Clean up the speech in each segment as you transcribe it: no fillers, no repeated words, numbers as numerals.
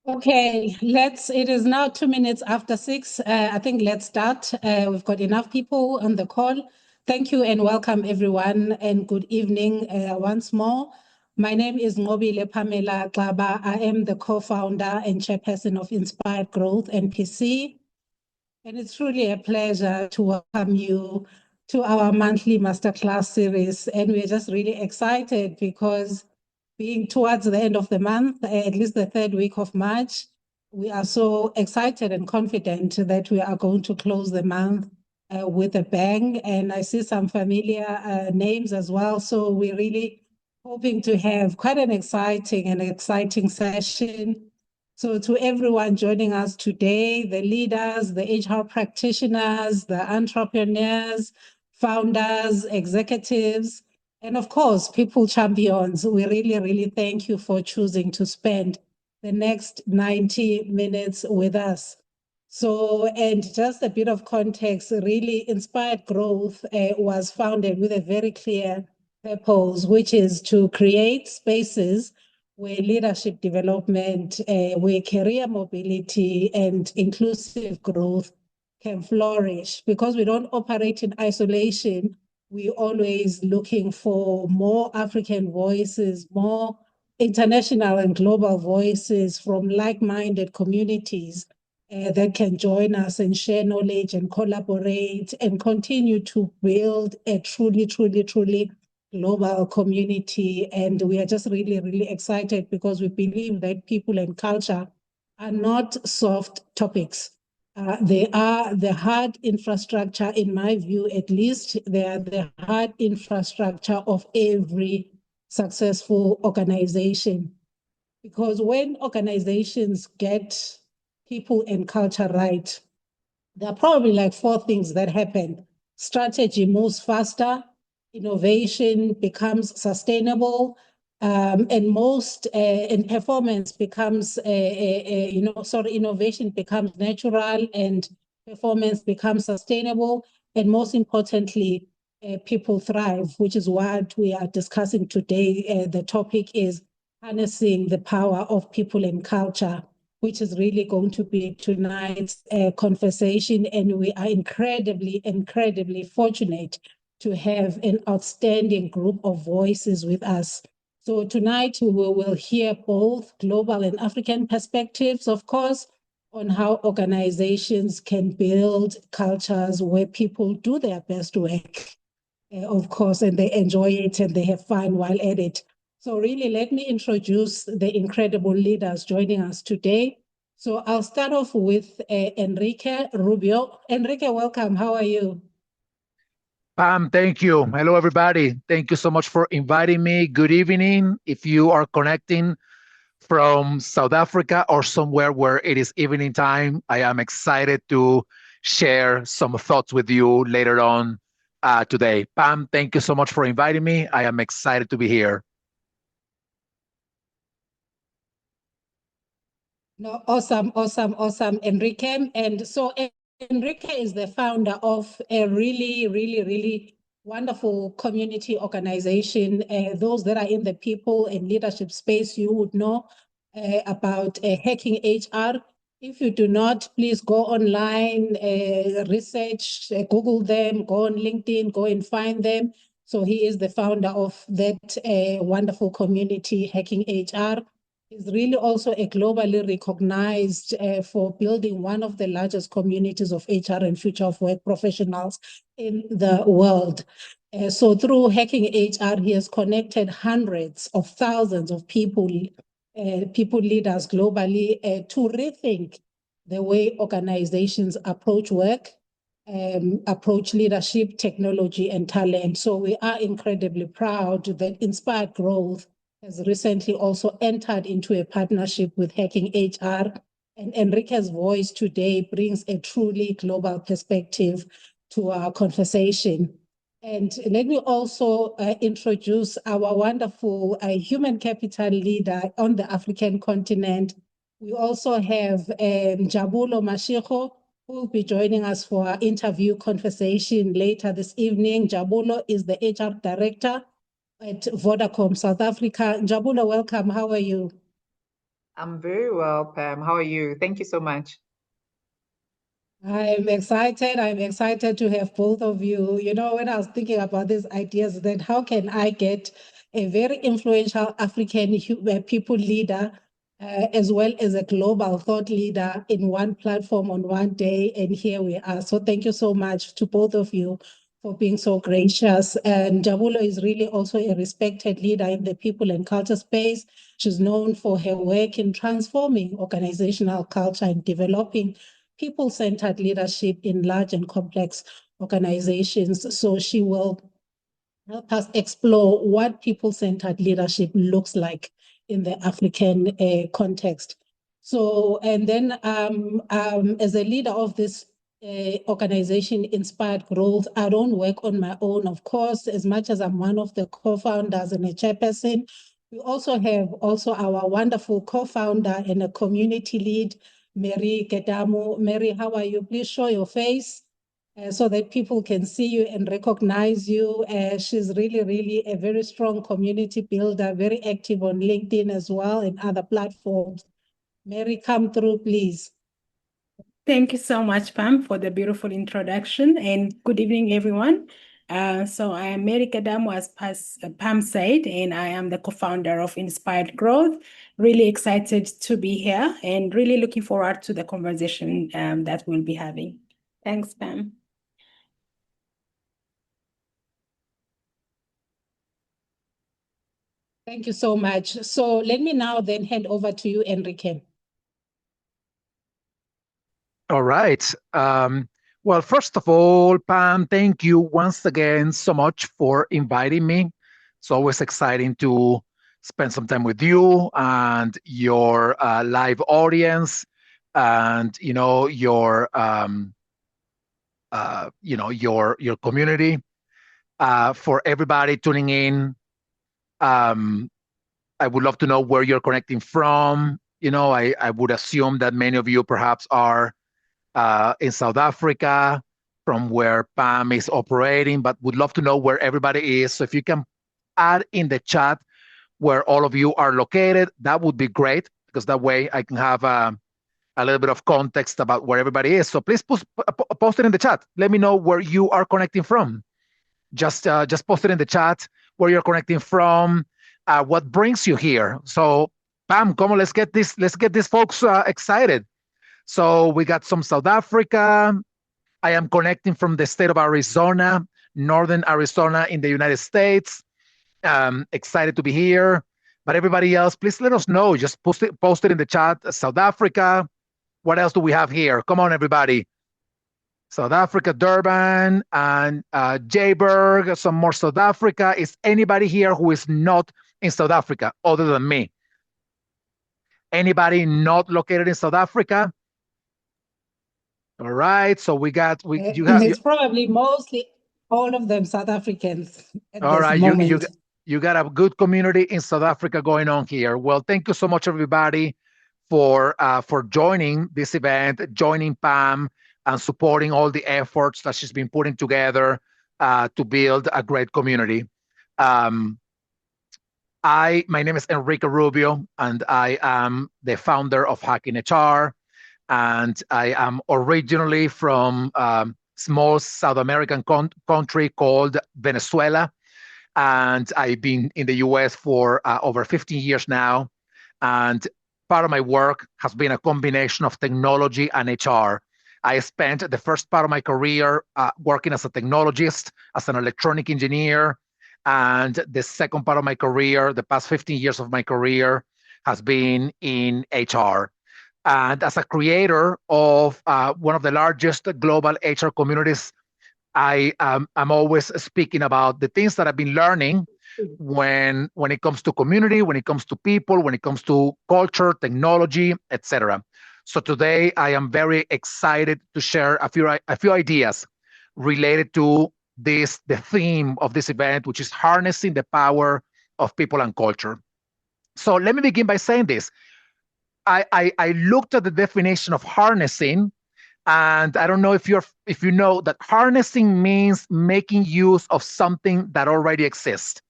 Okay, it is now 2 minutes after 6. I think let's start. We've got enough people on the call. Thank you and welcome everyone and good evening once more. My name is Njabulo Pamela Xaba. I am the co-founder and chairperson of Inspired Growth NPC. And it's truly a pleasure to welcome you to our monthly masterclass series. And we're just really excited because being towards the end of the month, at least the third week of March, we are so excited and confident that we are going to close the month with a bang. And I see some familiar names as well. So we're really hoping to have quite an exciting session. So to everyone joining us today, the leaders, the HR practitioners, the entrepreneurs, founders, executives, and of course, people champions, we really thank you for choosing to spend the next 90 minutes with us. So, and just a bit of context, really Inspired Growth was founded with a very clear purpose, which is to create spaces where leadership development, where career mobility and inclusive growth can flourish. Because we don't operate in isolation, we're always looking for more African voices, more international and global voices from like-minded communities that can join us and share knowledge and collaborate and continue to build a truly global community. And we are just really excited because we believe that people and culture are not soft topics. They are the hard infrastructure, in my view, at least, they are the hard infrastructure of every successful organization. Because when organizations get people and culture right, there are probably like four things that happen. Strategy moves faster, innovation becomes sustainable, and performance becomes innovation becomes natural and performance becomes sustainable, and most importantly, people thrive, which is what we are discussing today. The topic is harnessing the power of people and culture, which is really going to be tonight's conversation. And we are incredibly fortunate to have an outstanding group of voices with us. So tonight we will hear both global and African perspectives, of course, on how organizations can build cultures where people do their best work, of course, and they enjoy it and they have fun while at it. So really, let me introduce the incredible leaders joining us today. So I'll start off with Enrique Rubio. Enrique, welcome. How are you? Pam, thank you. Hello, everybody. Thank you so much for inviting me. Good evening. If you are connecting from South Africa or somewhere where it is evening time, I am excited to share some thoughts with you later on today. Pam, thank you so much for inviting me. I am excited to be here. No, awesome, Enrique. And so Enrique is the founder of a really wonderful community organization. Those that are in the people and leadership space, you would know about Hacking HR. If you do not, please go online, research, Google them, go on LinkedIn, go and find them. So he is the founder of that wonderful community, Hacking HR. Is really also a globally recognized for building one of the largest communities of HR and future of work professionals in the world. So through Hacking HR, he has connected hundreds of thousands of people leaders globally to rethink the way organizations approach work, approach leadership, technology, and talent. So we are incredibly proud that Inspired Growth has recently also entered into a partnership with Hacking HR. And Enrique's voice today brings a truly global perspective to our conversation. And let me also introduce our wonderful human capital leader on the African continent. We also have Njabulo Mashigo, who will be joining us for our interview conversation later this evening. Njabulo is the HR director at Vodacom South Africa. Njabulo, welcome. How are you? I'm very well, Pam. How are you? Thank you so much. I'm excited. I'm excited to have both of you. You know, when I was thinking about these ideas, then how can I get a very influential African people leader as well as a global thought leader in one platform on one day? And here we are. So thank you so much to both of you for being so gracious. And Njabulo is really also a respected leader in the people and culture space. She's known for her work in transforming organizational culture and developing people-centered leadership in large and complex organizations. So she will help us explore what people-centered leadership looks like in the African context. So, and then as a leader of this organization, Inspired Growth, I don't work on my own, of course, as much as I'm one of the co-founders and a chairperson. We also have our wonderful co-founder and a community lead, Mary Gedamo. Mary, how are you? Please show your face so that people can see you and recognize you. She's really, really a very strong community builder, very active on LinkedIn as well and other platforms. Mary, come through, please. Thank you so much, Pam, for the beautiful introduction, and good evening, everyone. So I am Mary Kadamo, as Pam said, and I am the co-founder of Inspired Growth. Really excited to be here and really looking forward to the conversation that we'll be having. Thanks, Pam. Thank you so much. So let me now then hand over to you, Enrique. All right. Well, first of all, Pam, thank you once again so much for inviting me. It's always exciting to spend some time with you and your live audience, and your community. For everybody tuning in, um, I would love to know where you're connecting from. I would assume that many of you perhaps are in South Africa, from where Pam is operating, but would love to know where everybody is. So if you can add in the chat where all of you are located, that would be great, because that way I can have a little bit of context about where everybody is. So please post it in the chat. Let me know where you are connecting from. Just post it in the chat where you're connecting from, what brings you here. So Pam, come on, let's get these folks excited. So we got some South Africa. I am connecting from the state of Arizona, northern Arizona in the United States. Excited to be here. But everybody else, please let us know. Just post it in the chat. South Africa. What else do we have here? Come on, everybody. South Africa, Durban, and Jayberg, some more South Africa. Is anybody here who is not in South Africa other than me? Anybody not located in South Africa? All right, so It's probably mostly all of them South Africans at all this right, moment. you got a good community in South Africa going on here. Well, thank you so much, everybody, for joining this event, joining Pam, and supporting all the efforts that she's been putting together to build a great community. My name is Enrique Rubio, and I am the founder of Hacking HR. And I am originally from small South American country called Venezuela. And I've been in the US for over 15 years now. And part of my work has been a combination of technology and HR. I spent the first part of my career working as a technologist, as an electronic engineer. And the second part of my career, the past 15 years of my career, has been in HR. And as a creator of one of the largest global HR communities, I'm always speaking about the things that I've been learning when it comes to community, when it comes to people, when it comes to culture, technology, etc. So today I am very excited to share a few ideas related to the theme of this event, which is harnessing the power of people and culture. So let me begin by saying this. I looked at the definition of harnessing, and I don't know if you know that harnessing means making use of something that already exists.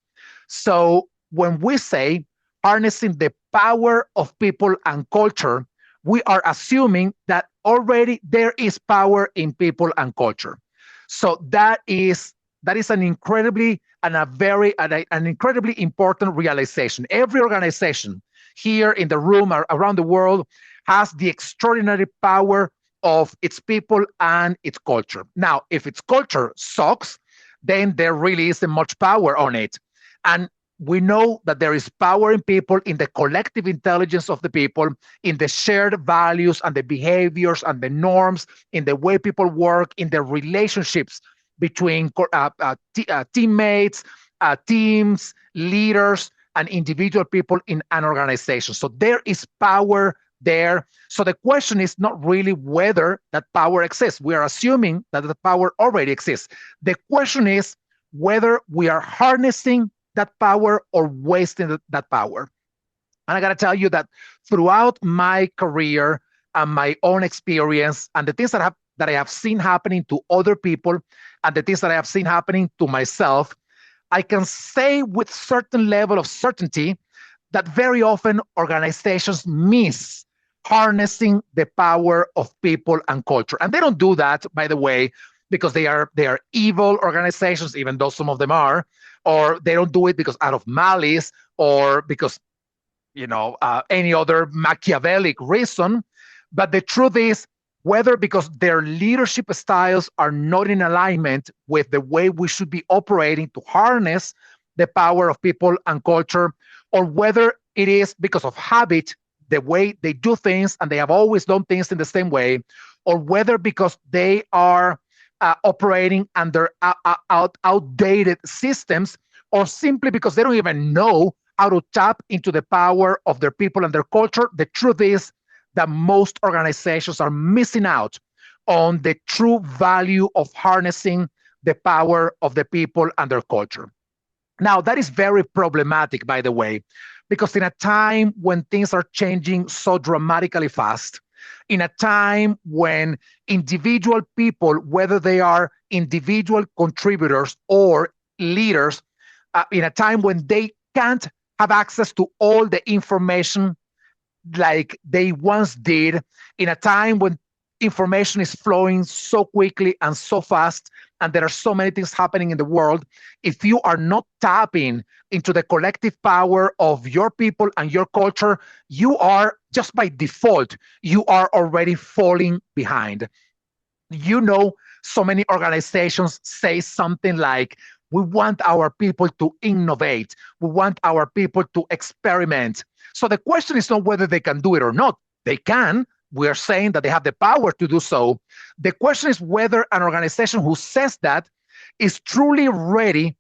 So when we say, harnessing the power of people and culture, we are assuming that already there is power in people and culture. So that is an incredibly and an incredibly important realization. Every organization here in the room or around the world has the extraordinary power of its people and its culture. Now, if its culture sucks, then there really isn't much power on it. And we know that there is power in people, in the collective intelligence of the people, in the shared values and the behaviors and the norms, in the way people work, in the relationships between teammates, teams, leaders, and individual people in an organization. So there is power there. So the question is not really whether that power exists. We are assuming that the power already exists. The question is whether we are harnessing that power or wasting that power. And I got to tell you that throughout my career and my own experience and the things that I have seen happening to other people and the things that I have seen happening to myself, I can say with certain level of certainty that very often organizations miss harnessing the power of people and culture. And they don't do that, by the way, because they are evil organizations, even though some of them are, or they don't do it because out of malice or because any other Machiavellic reason. But the truth is, whether because their leadership styles are not in alignment with the way we should be operating to harness the power of people and culture, or whether it is because of habit, the way they do things, and they have always done things in the same way, or whether because they are operating under outdated systems, or simply because they don't even know how to tap into the power of their people and their culture. The truth is that most organizations are missing out on the true value of harnessing the power of the people and their culture. Now, that is very problematic, by the way, because in a time when things are changing so dramatically fast, in a time when individual people, whether they are individual contributors or leaders, in a time when they can't have access to all the information like they once did, in a time when information is flowing so quickly and so fast, and there are so many things happening in the world, if you are not tapping into the collective power of your people and your culture, you are, just by default, you are already falling behind. So many organizations say something like, we want our people to innovate. We want our people to experiment. So the question is not whether they can do it or not. They can. We are saying that they have the power to do so. The question is whether an organization who says that is truly ready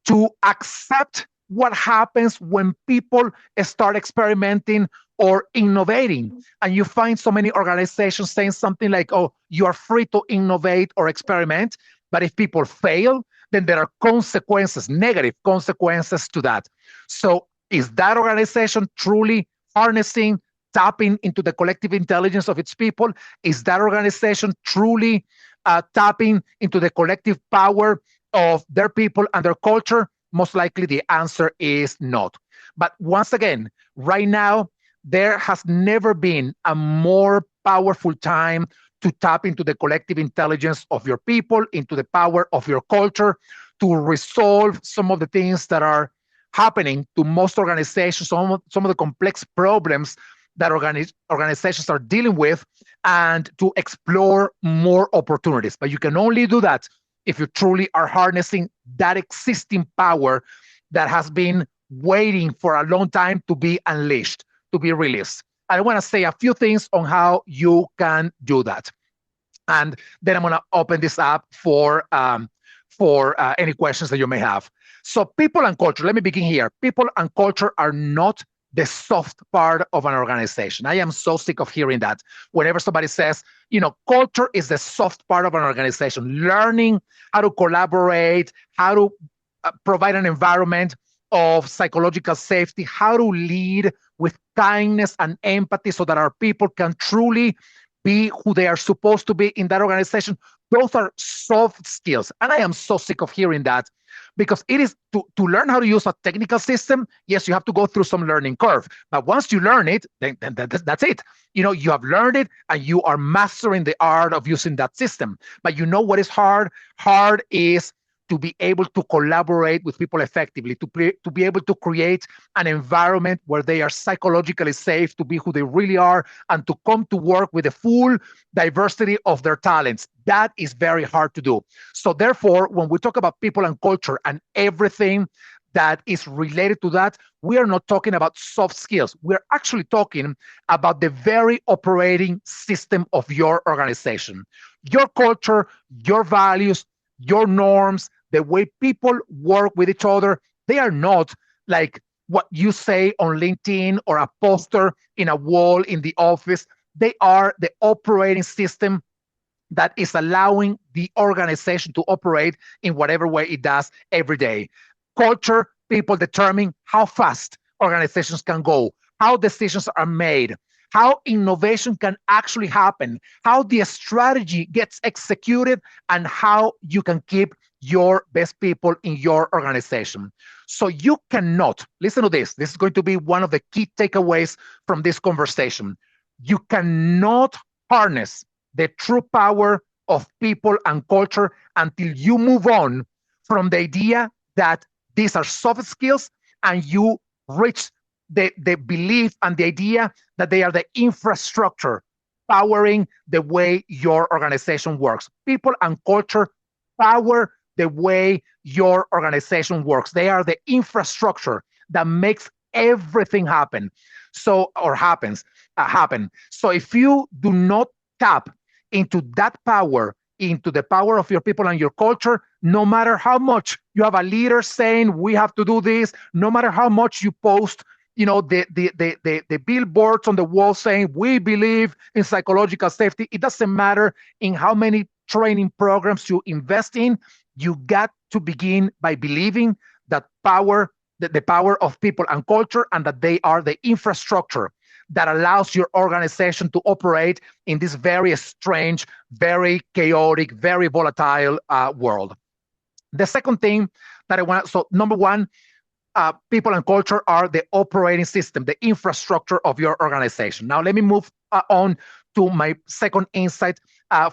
to accept what happens when people start experimenting or innovating. And you find so many organizations saying something like, oh, you are free to innovate or experiment, but if people fail, then there are consequences, negative consequences to that. So is that organization truly harnessing, tapping into the collective intelligence of its people? Is that organization truly tapping into the collective power of their people and their culture? Most likely the answer is not. But once again, right now, there has never been a more powerful time to tap into the collective intelligence of your people, into the power of your culture, to resolve some of the things that are happening to most organizations, some of the complex problems that organizations are dealing with, and to explore more opportunities. But you can only do that if you truly are harnessing that existing power that has been waiting for a long time to be unleashed, to be released. I want to say a few things on how you can do that. And then I'm going to open this up for any questions that you may have. So people and culture, let me begin here. People and culture are not the soft part of an organization. I am so sick of hearing that. Whenever somebody says, culture is the soft part of an organization, learning how to collaborate, how to provide an environment of psychological safety, how to lead with kindness and empathy so that our people can truly be who they are supposed to be in that organization. Those are soft skills. And I am so sick of hearing that, because it is to learn how to use a technical system. Yes, you have to go through some learning curve. But once you learn it, then that's it. You have learned it and you are mastering the art of using that system. But you know what is hard? Hard is to be able to collaborate with people effectively, to be able to create an environment where they are psychologically safe to be who they really are and to come to work with the full diversity of their talents. That is very hard to do. So therefore, when we talk about people and culture and everything that is related to that, we are not talking about soft skills. We're actually talking about the very operating system of your organization. Your culture, your values, your norms, the way people work with each other, they are not like what you say on LinkedIn or a poster in a wall in the office. They are the operating system that is allowing the organization to operate in whatever way it does every day. Culture, people determine how fast organizations can go, how decisions are made, how innovation can actually happen, how the strategy gets executed, and how you can keep your best people in your organization. So you cannot, listen to this is going to be one of the key takeaways from this conversation. You cannot harness the true power of people and culture until you move on from the idea that these are soft skills and you reach the belief and the idea that they are the infrastructure powering the way your organization works. People and culture power the way your organization works. They are the infrastructure that makes everything happen. Happen. So if you do not tap into that power, into the power of your people and your culture, no matter how much you have a leader saying we have to do this, no matter how much you post, the billboards on the wall saying we believe in psychological safety, it doesn't matter in how many training programs you invest in. You got to begin by believing that the power of people and culture, and that they are the infrastructure that allows your organization to operate in this very strange, very chaotic, very volatile world. The second thing that I want, so number one, people and culture are the operating system, the infrastructure of your organization. Now, let me move on to my second insight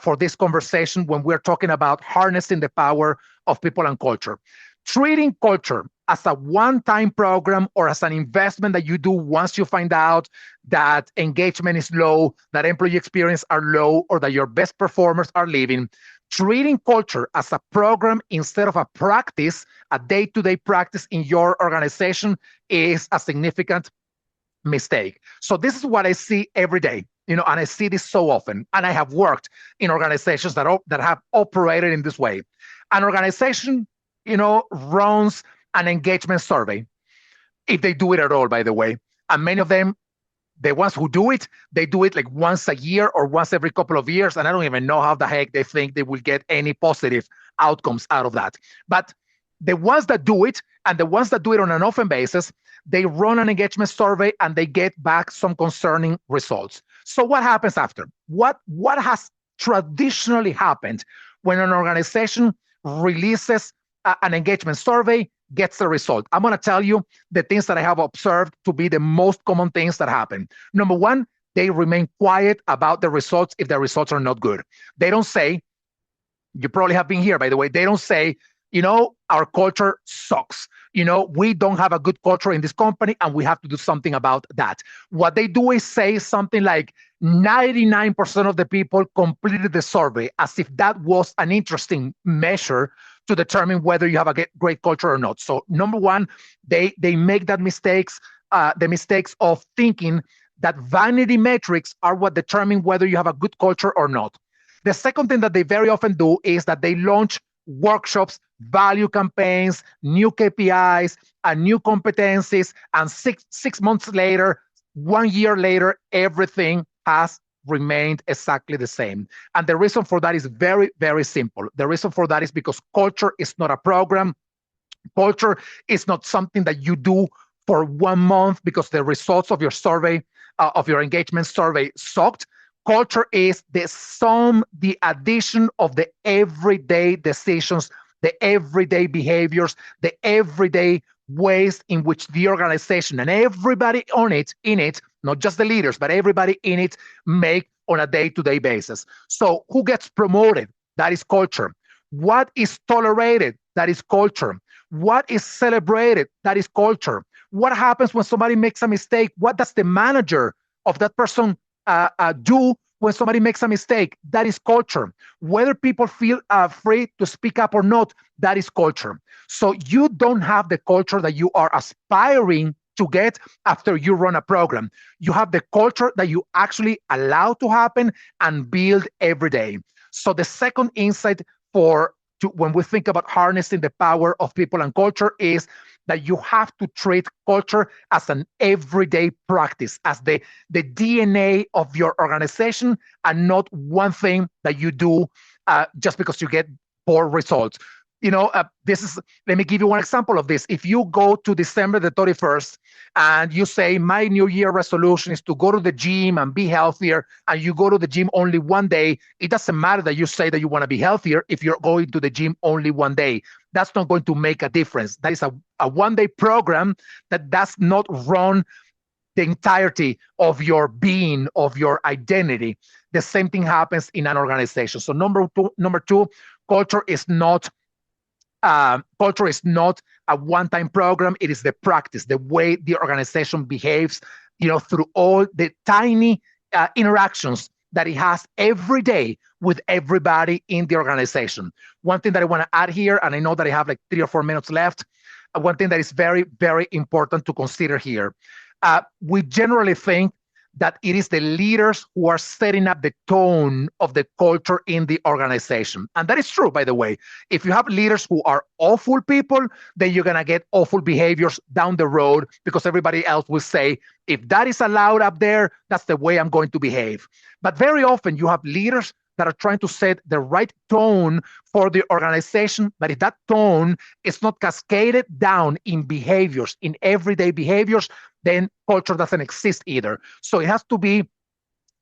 for this conversation when we're talking about harnessing the power of people and culture. Treating culture as a one-time program or as an investment that you do once you find out that engagement is low, that employee experience are low, or that your best performers are leaving. Treating culture as a program instead of a practice, a day-to-day practice in your organization, is a significant mistake. So this is what I see every day, and I see this so often. And I have worked in organizations that have operated in this way. An organization, runs an engagement survey, if they do it at all, by the way. And many of them, the ones who do it, they do it like once a year or once every couple of years. And I don't even know how the heck they think they will get any positive outcomes out of that. But the ones that do it, and the ones that do it on an often basis, they run an engagement survey and they get back some concerning results. So what happens after? What has traditionally happened when an organization releases an engagement survey, gets the result? I'm going to tell you the things that I have observed to be the most common things that happen. Number one, they remain quiet about the results if the results are not good. They don't say, you probably have been here, by the way, they don't say, our culture sucks. We don't have a good culture in this company and we have to do something about that. What they do is say something like 99% of the people completed the survey, as if that was an interesting measure to determine whether you have a great culture or not. So number one, they make the mistakes of thinking that vanity metrics are what determine whether you have a good culture or not. The second thing that they very often do is that they launch workshops, value campaigns, new KPIs, and new competencies, and six months later, 1 year later, everything has remained exactly the same. And the reason for that is very, very simple. The reason for that is because culture is not a program. Culture is not something that you do for 1 month because the results of your survey, of your engagement survey, sucked. Culture is the addition of the everyday decisions, the everyday behaviors, the everyday ways in which the organization and everybody in it, not just the leaders, but everybody in it make on a day-to-day basis. So who gets promoted? That is culture. What is tolerated? That is culture. What is celebrated? That is culture. What happens when somebody makes a mistake? What does the manager of that person do when somebody makes a mistake? That is culture. Whether people feel free to speak up or not, that is culture. So you don't have the culture that you are aspiring to get after you run a program. You have the culture that you actually allow to happen and build every day. So the second insight when we think about harnessing the power of people and culture is that you have to treat culture as an everyday practice, as the DNA of your organization, and not one thing that you do just because you get poor results. Let me give you one example of this. If you go to December the 31st and you say, my New Year resolution is to go to the gym and be healthier, and you go to the gym only one day, it doesn't matter that you say that you want to be healthier if you're going to the gym only one day. That's not going to make a difference. That is a one-day program that does not run the entirety of your being, of your identity. The same thing happens in an organization. So number two, culture is not a one-time program. It is the practice, the way the organization behaves, through all the tiny interactions that it has every day with everybody in the organization. One thing that I want to add here, and I know that I have like 3 or 4 minutes left, one thing that is very, very important to consider here. We generally think that it is the leaders who are setting up the tone of the culture in the organization. And that is true, by the way. If you have leaders who are awful people, then you're going to get awful behaviors down the road, because everybody else will say, if that is allowed up there, that's the way I'm going to behave. But very often you have leaders that are trying to set the right tone for the organization. But if that tone is not cascaded down in behaviors, in everyday behaviors, then culture doesn't exist either. So it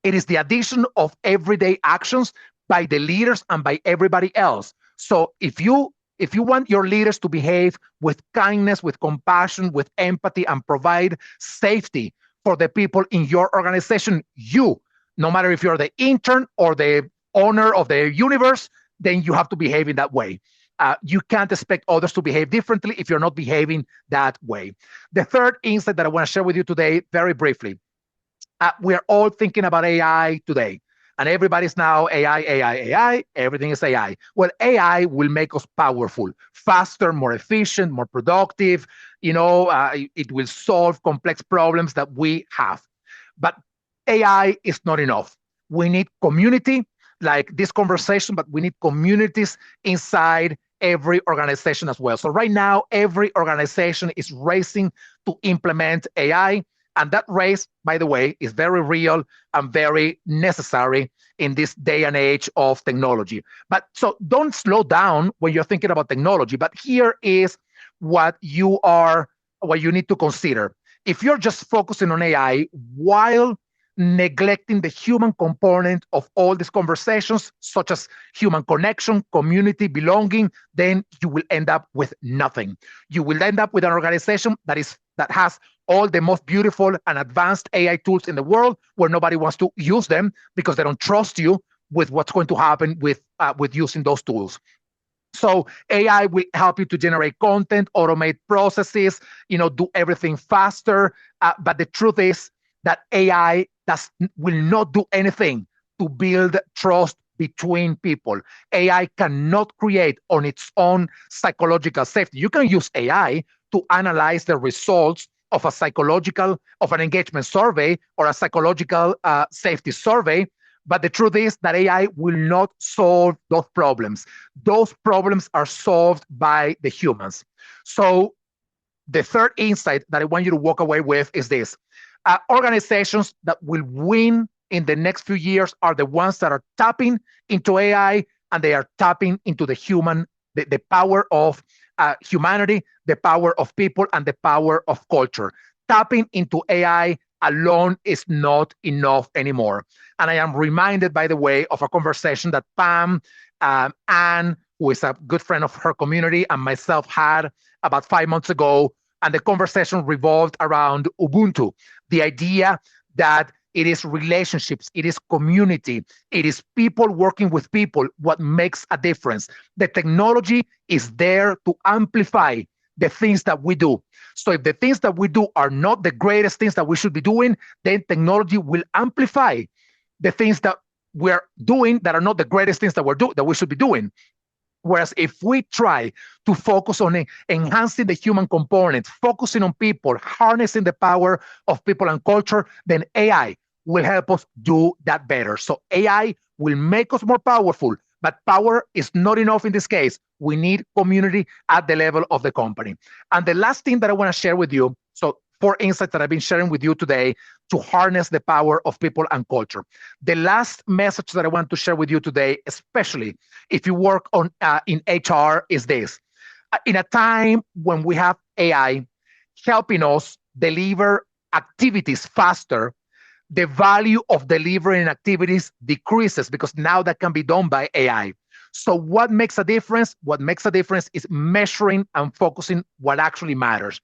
is the addition of everyday actions by the leaders and by everybody else. So if you want your leaders to behave with kindness, with compassion, with empathy, and provide safety for the people in your organization, no matter if you're the intern or the owner of the universe, then you have to behave in that way. You can't expect others to behave differently if you're not behaving that way. The third insight that I want to share with you today, very briefly, we are all thinking about AI today. And everybody's now AI, everything is AI. Well, AI will make us powerful, faster, more efficient, more productive. It will solve complex problems that we have. But AI is not enough. We need community, like this conversation, but we need communities inside every organization as well. So right now, every organization is racing to implement AI. And that race, by the way, is very real and very necessary in this day and age of technology. But so don't slow down when you're thinking about technology. But here is what you need to consider. If you're just focusing on AI while neglecting the human component of all these conversations, such as human connection, community, belonging, then you will end up with nothing. You will end up with an organization that has all the most beautiful and advanced AI tools in the world, where nobody wants to use them because they don't trust you with what's going to happen with using those tools. So AI will help you to generate content, automate processes, do everything faster. But the truth is that AI will not do anything to build trust between people. AI cannot create on its own psychological safety. You can use AI to analyze the results of an engagement survey or a psychological safety survey. But the truth is that AI will not solve those problems. Those problems are solved by the humans. So the third insight that I want you to walk away with is this. Organizations that will win in the next few years are the ones that are tapping into AI, and they are tapping into the power of humanity, the power of people, and the power of culture. Tapping into AI alone is not enough anymore. And I am reminded, by the way, of a conversation that Pam, Anne, who is a good friend of her community, and myself had about 5 months ago. And the conversation revolved around Ubuntu, the idea that it is relationships, it is community, it is people working with people what makes a difference. The technology is there to amplify the things that we do. So if the things that we do are not the greatest things that we should be doing, then technology will amplify the things that we're doing that are not the greatest things that we should be doing. Whereas if we try to focus on enhancing the human component, focusing on people, harnessing the power of people and culture, then AI will help us do that better. So AI will make us more powerful, but power is not enough in this case. We need community at the level of the company. And the last thing that I want to share with you, so 4 insights that I've been sharing with you today to harness the power of people and culture. The last message that I want to share with you today, especially if you work on in HR, is this. In a time when we have AI helping us deliver activities faster, the value of delivering activities decreases because now that can be done by AI. So what makes a difference? What makes a difference is measuring and focusing what actually matters.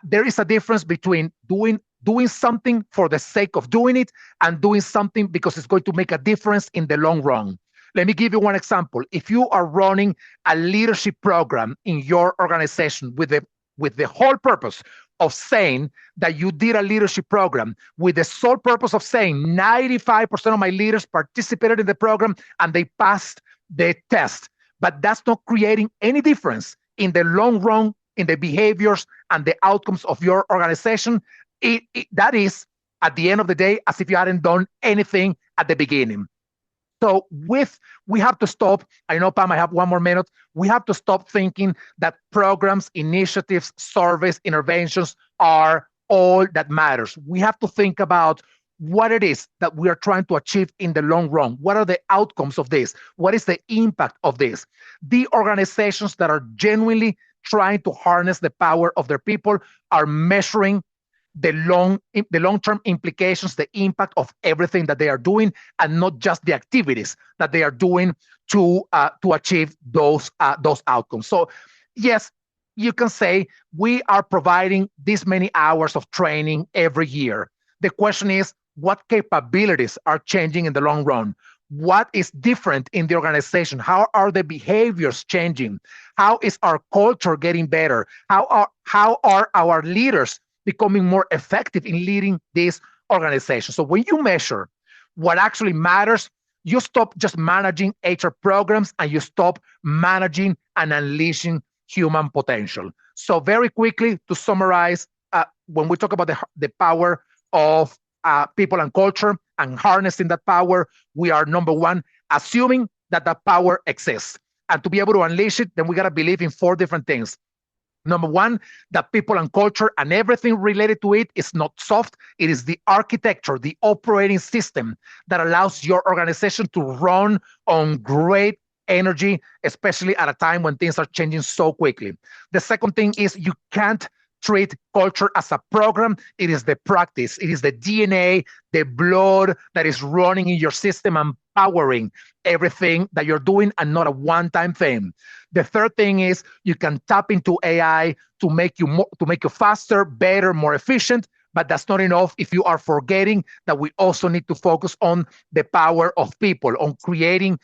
There is a difference between doing something for the sake of doing it and doing something because it's going to make a difference in the long run. Let me give you one example. If you are running a leadership program in your organization with the whole purpose of saying that you did a leadership program with the sole purpose of saying 95% of my leaders participated in the program and they passed the test, but that's not creating any difference in the long run in the behaviors and the outcomes of your organization, that is, at the end of the day, as if you hadn't done anything at the beginning. So we have to stop. I know, Pam, I have 1 more minute. We have to stop thinking that programs, initiatives, surveys, interventions are all that matters. We have to think about what it is that we are trying to achieve in the long run. What are the outcomes of this? What is the impact of this? The organizations that are genuinely trying to harness the power of their people are measuring the long-term implications, the impact of everything that they are doing, and not just the activities that they are doing to achieve those outcomes. So, yes, you can say we are providing this many hours of training every year. The question is, what capabilities are changing in the long run? What is different in the organization? How are the behaviors changing? How is our culture getting better? How are our leaders becoming more effective in leading this organization? So when you measure what actually matters, you stop just managing HR programs and you stop managing and unleashing human potential. So very quickly, to summarize, when we talk about the power of people and culture and harnessing that power, we are, number one, assuming that that power exists. And to be able to unleash it, then we got to believe in 4 different things. Number one, that people and culture and everything related to it is not soft. It is the architecture, the operating system that allows your organization to run on great energy, especially at a time when things are changing so quickly. The second thing is you can't treat culture as a program. It is the practice. It is the DNA, the blood that is running in your system and powering everything that you're doing and not a one-time thing. The third thing is you can tap into AI to make you faster, better, more efficient, but that's not enough if you are forgetting that we also need to focus on the power of people, on creating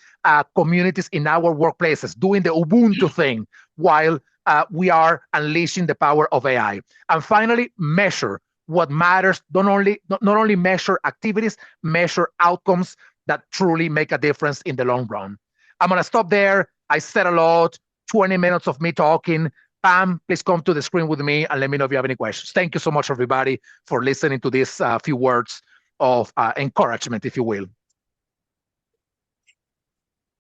communities in our workplaces, doing the Ubuntu thing while we are unleashing the power of AI. And finally, measure what matters. Not only measure activities, measure outcomes that truly make a difference in the long run. I'm going to stop there. I said a lot, 20 minutes of me talking. Pam, please come to the screen with me and let me know if you have any questions. Thank you so much, everybody, for listening to these few words of encouragement, if you will.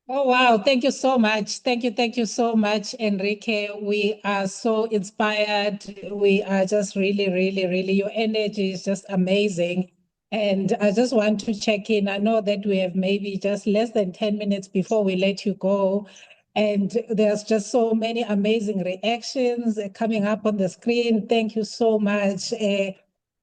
Oh, wow. Thank you so much. Thank you so much, Enrique. We are so inspired. We are just really, your energy is just amazing. And I just want to check in. I know that we have maybe just less than 10 minutes before we let you go. And there's just so many amazing reactions coming up on the screen. Thank you so much.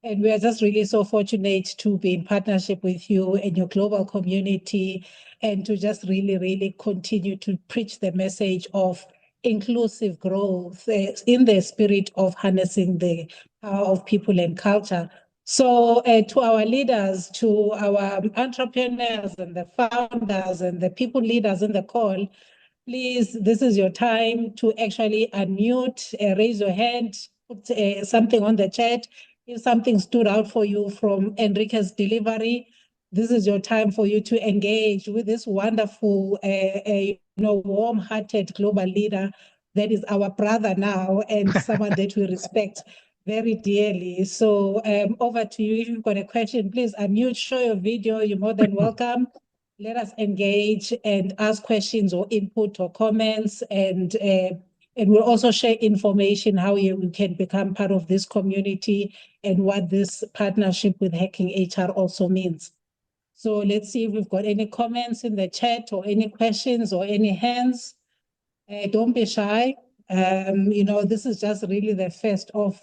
And we are just really so fortunate to be in partnership with you and your global community, and to just really, really continue to preach the message of inclusive growth in the spirit of harnessing the power of people and culture. So to our leaders, to our entrepreneurs and the founders and the people leaders in the call, please, this is your time to actually unmute, raise your hand, put something on the chat. If something stood out for you from Enrique's delivery, this is your time for you to engage with this wonderful, warm-hearted global leader that is our brother now and someone that we respect very dearly. So over to you. If you've got a question, please unmute, show your video. You're more than welcome. Let us engage and ask questions or input or comments, and we'll also share information how you can become part of this community and what this partnership with Hacking HR also means. So let's see if we've got any comments in the chat or any questions or any hands. Don't be shy. This is just really the first of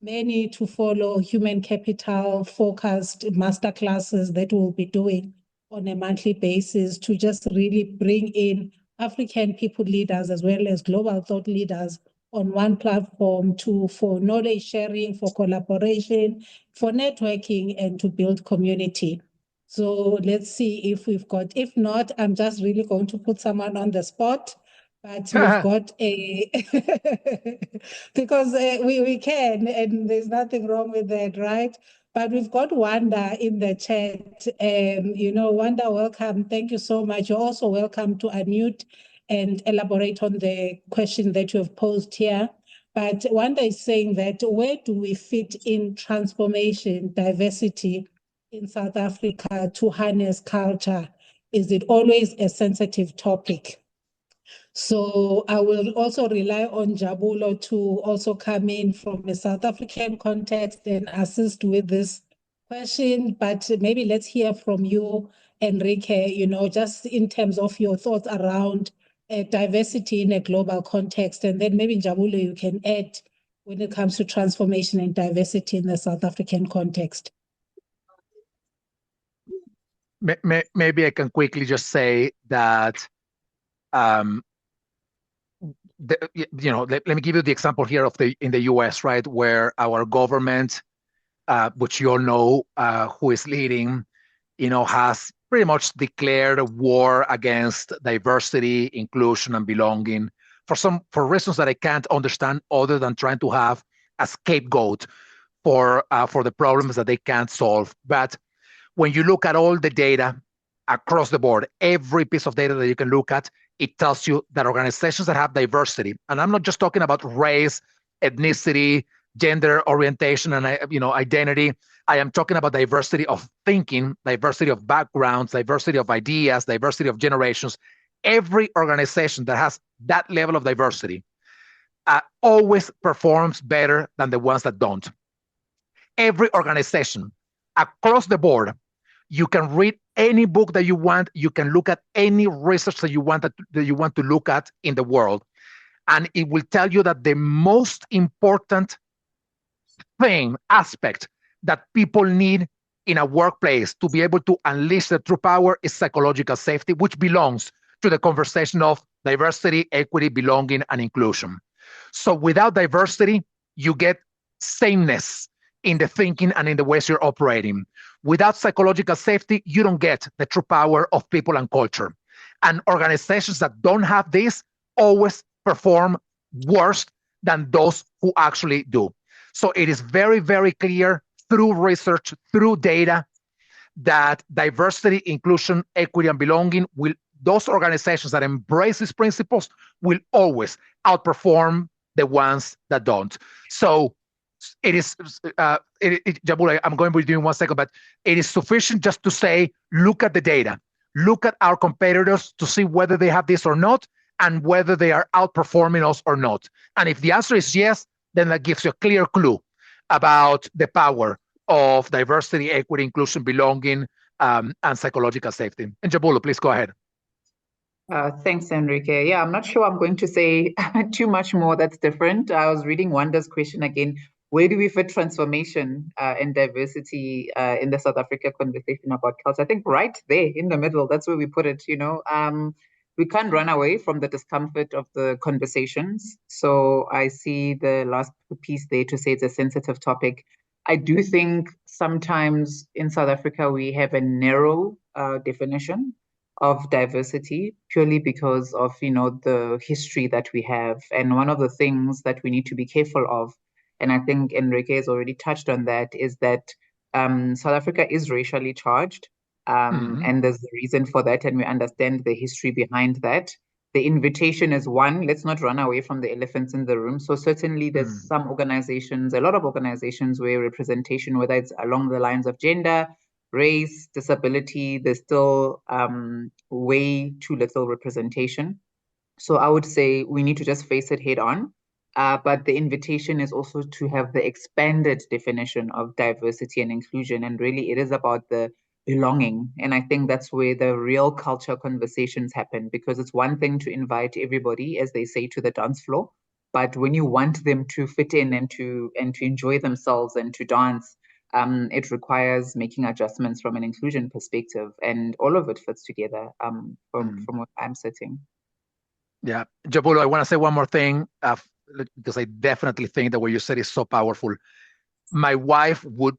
many to follow human capital focused masterclasses that we'll be doing on a monthly basis to just really bring in African people leaders as well as global thought leaders on one platform for knowledge sharing, for collaboration, for networking, and to build community. So let's see if we've got, if not, I'm just really going to put someone on the spot. But we've got because we can, and there's nothing wrong with that, right? But we've got Wanda in the chat. Wanda, welcome. Thank you so much. You're also welcome to unmute and elaborate on the question that you have posed here. But Wanda is saying that where do we fit in transformation, diversity in South Africa to harness culture? Is it always a sensitive topic? So I will also rely on Njabulo to also come in from a South African context and assist with this question. But maybe let's hear from you, Enrique, just in terms of your thoughts around diversity in a global context. And then maybe Njabulo, you can add when it comes to transformation and diversity in the South African context. Maybe I can quickly just say that let me give you the example here in the US, right, where our government, which you all know, who is leading, has pretty much declared a war against diversity, inclusion, and belonging for reasons that I can't understand, other than trying to have a scapegoat for the problems that they can't solve. But when you look at all the data across the board, every piece of data that you can look at, it tells you that organizations that have diversity, and I'm not just talking about race, ethnicity, gender orientation, and identity. I am talking about diversity of thinking, diversity of backgrounds, diversity of ideas, diversity of generations. Every organization that has that level of diversity always performs better than the ones that don't. Every organization across the board, you can read any book that you want. You can look at any research that you want to look at in the world, and it will tell you that the most important aspect that people need in a workplace to be able to unleash their true power is psychological safety, which belongs to the conversation of diversity, equity, belonging, and inclusion. So without diversity, you get sameness in the thinking and in the ways you're operating. Without psychological safety, you don't get the true power of people and culture. And organizations that don't have this always perform worse than those who actually do. So it is very, very clear through research, through data, that diversity, inclusion, equity, and belonging those organizations that embrace these principles will always outperform the ones that don't. So it is, Njabulo, I'm going with you in 1 second, but it is sufficient just to say, look at the data, look at our competitors to see whether they have this or not, and whether they are outperforming us or not. And if the answer is yes, then that gives you a clear clue about the power of diversity, equity, inclusion, belonging, and psychological safety. And Njabulo, please go ahead. Thanks, Enrique. Yeah, I'm not sure I'm going to say too much more that's different. I was reading Wanda's question again. where do we fit transformation and diversity in the South Africa conversation about culture? I think right there in the middle, that's where we put it, we can't run away from the discomfort of the conversations. So I see the last piece there to say it's a sensitive topic. I do think sometimes in South Africa, we have a narrow definition of diversity purely because of, the history that we have. And one of the things that we need to be careful of, and I think Enrique has already touched on that, is that South Africa is racially charged. And there's a reason for that, and we understand the history behind that. The invitation is one, let's not run away from the elephants in the room. So certainly there's some organizations, a lot of organizations where representation, whether it's along the lines of gender, race, disability, there's still way too little representation. So I would say we need to just face it head on. But the invitation is also to have the expanded definition of diversity and inclusion. And really, it is about the belonging. And I think that's where the real culture conversations happen, because it's one thing to invite everybody, as they say, to the dance floor. But when you want them to fit in and to enjoy themselves and to dance, it requires making adjustments from an inclusion perspective. And all of it fits together from where I'm sitting. Yeah. Njabulo, I want to say one more thing, because I definitely think that what you said is so powerful. My wife would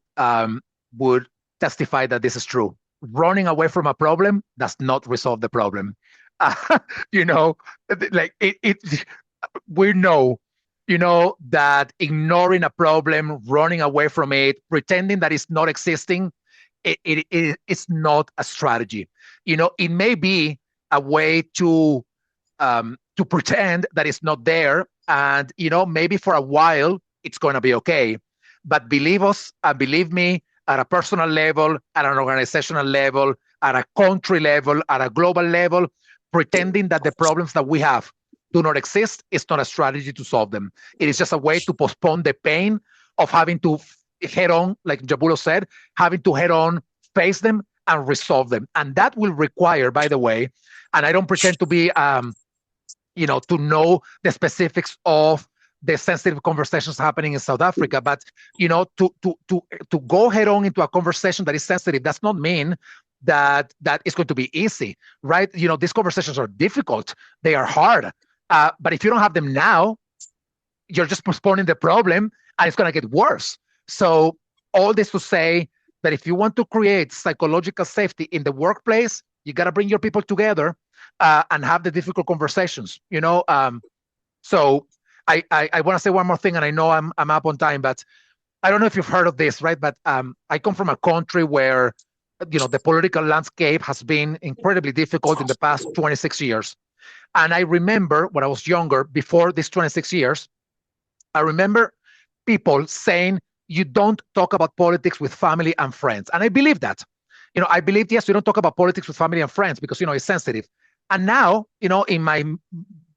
testify that this is true. Running away from a problem does not resolve the problem. Like we know, that ignoring a problem, running away from it, pretending that it's not existing, it's not a strategy. It may be a way to pretend that it's not there, and maybe for a while it's going to be okay. But believe us, believe me, at a personal level, at an organizational level, at a country level, at a global level, pretending that the problems that we have do not exist is not a strategy to solve them. It is just a way to postpone the pain of having to head on, like Njabulo said, having to head on, face them, and resolve them. And that will require, by the way, and I don't pretend to be, to know the specifics of the sensitive conversations happening in South Africa, but to go head on into a conversation that is sensitive does not mean that it's going to be easy, right? These conversations are difficult, they are hard, but if you don't have them now, you're just postponing the problem, and it's going to get worse. So all this to say that if you want to create psychological safety in the workplace, you got to bring your people together and have the difficult conversations. So I want to say one more thing, and I know I'm up on time, but I don't know if you've heard of this, right? But I come from a country where, the political landscape has been incredibly difficult in the past 26 years. And I remember when I was younger, before these 26 years, I remember people saying, you don't talk about politics with family and friends. And I believe that. I believe, yes, we don't talk about politics with family and friends because, it's sensitive. And now,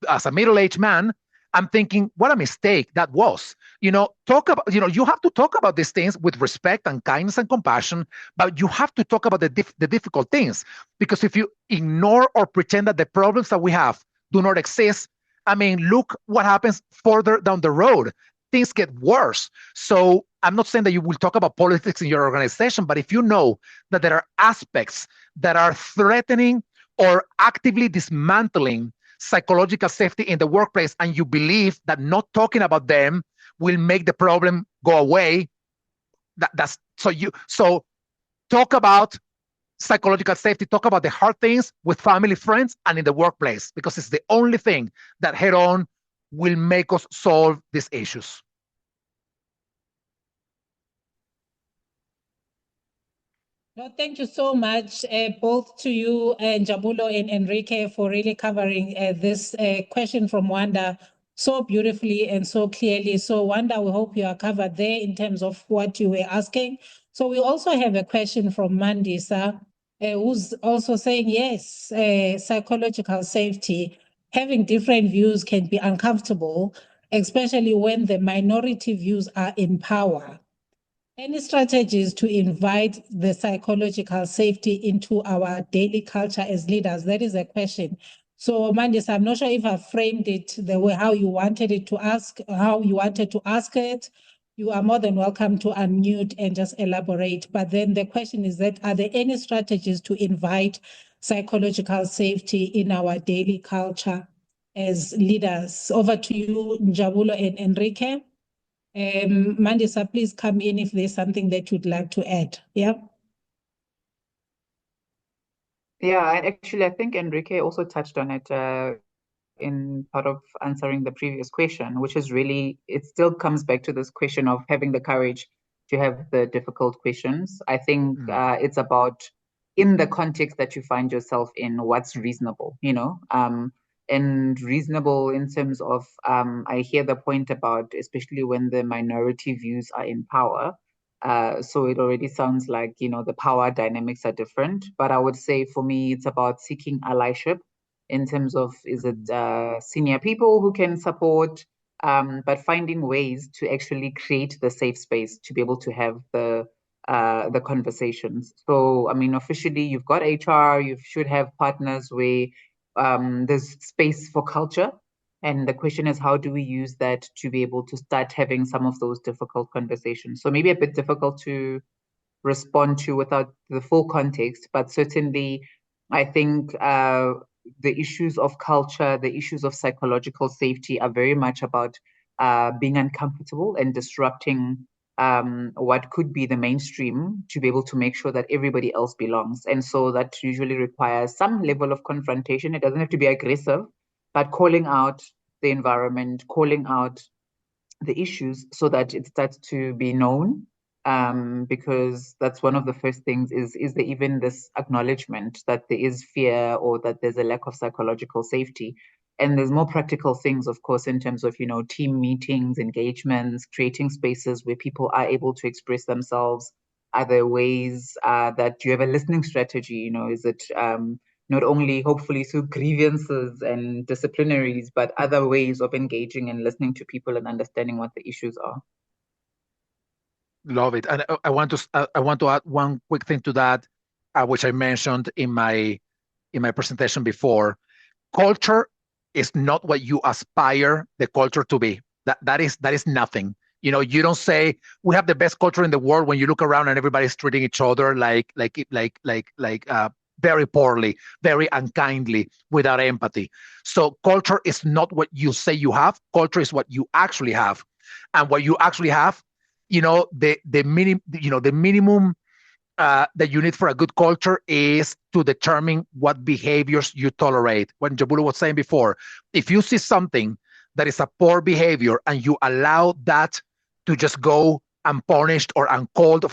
as a middle-aged man, I'm thinking, what a mistake that was. You have to talk about these things with respect and kindness and compassion, but you have to talk about the difficult things. Because if you ignore or pretend that the problems that we have do not exist, look what happens further down the road. Things get worse. So I'm not saying that you will talk about politics in your organization, but if you know that there are aspects that are threatening or actively dismantling psychological safety in the workplace, and you believe that not talking about them will make the problem go away, so talk about psychological safety, talk about the hard things with family, friends, and in the workplace, because it's the only thing that head on will make us solve these issues. No, thank you so much, both to you, Njabulo and Enrique, for really covering this question from Wanda so beautifully and so clearly. So Wanda, we hope you are covered there in terms of what you were asking. So we also have a question from Mandisa, who's also saying, yes, psychological safety, having different views can be uncomfortable, especially when the minority views are in power. Any strategies to invite the psychological safety into our daily culture as leaders? That is a question. So, Mandis, I'm not sure if I framed it the way how you wanted to ask it, you are more than welcome to unmute and just elaborate. But then the question is that, are there any strategies to invite psychological safety in our daily culture as leaders? Over to you, Njabulo and Enrique. Mandisa, please come in if there's something that you'd like to add. Yeah. Yeah, and actually, I think Enrique also touched on it in part of answering the previous question, which is really, it still comes back to this question of having the courage to have the difficult questions. I think it's about, in the context that you find yourself in, what's reasonable, and reasonable in terms of, I hear the point about, especially when the minority views are in power. So it already sounds like, the power dynamics are different. But I would say for me, it's about seeking allyship in terms of, is it senior people who can support, but finding ways to actually create the safe space to be able to have the conversations. So, I mean, officially, you've got HR, you should have partners where there's space for culture. And the question is, how do we use that to be able to start having some of those difficult conversations? So maybe a bit difficult to respond to without the full context, but certainly I think the issues of culture, the issues of psychological safety are very much about being uncomfortable and disrupting what could be the mainstream to be able to make sure that everybody else belongs. And so that usually requires some level of confrontation. It doesn't have to be aggressive, but calling out the environment, calling out the issues so that it starts to be known. Because that's one of the first things is there even this acknowledgement that there is fear or that there's a lack of psychological safety. And there's more practical things, of course, in terms of, team meetings, engagements, creating spaces where people are able to express themselves. Are there ways that you have a listening strategy? Is it not only hopefully through grievances and disciplinaries, but other ways of engaging and listening to people and understanding what the issues are? Love it. And I want to add one quick thing to that, which I mentioned in my presentation before. Culture is not what you aspire the culture to be. That is nothing. You don't say we have the best culture in the world when you look around and everybody's treating each other like very poorly, very unkindly, without empathy. So culture is not what you say you have. Culture is what you actually have, and what you actually have, the minimum that you need for a good culture is to determine what behaviors you tolerate. What Njabulo was saying before, if you see something that is a poor behavior and you allow that to just go unpunished or uncalled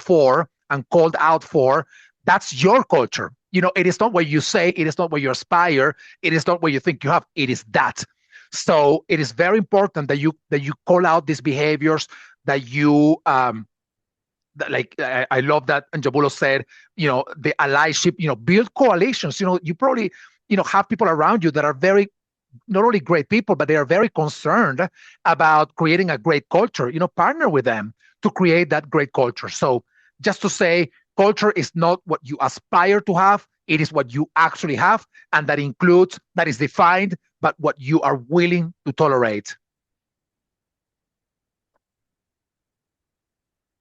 out for, that's your culture. It is not what you say, it is not what you aspire, it is not what you think you have, it is that. So it is very important that you call out these behaviors, that you I love that Njabulo said, the allyship, build coalitions. You probably, have people around you that are very, not only great people, but they are very concerned about creating a great culture. Partner with them to create that great culture. So just to say, culture is not what you aspire to have, it is what you actually have, and that is defined by what you are willing to tolerate.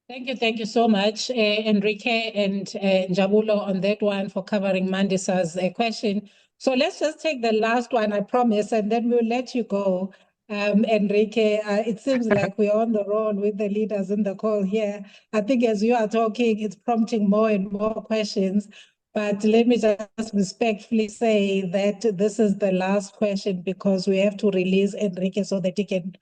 Thank you so much, Enrique and Njabulo, on that one for covering Mandisa's question. So let's just take the last one, I promise, and then we'll let you go. Enrique, it seems like we're on the roll with the leaders in the call here. I think as you are talking, it's prompting more and more questions. But let me just respectfully say that this is the last question because we have to release Enrique so that he can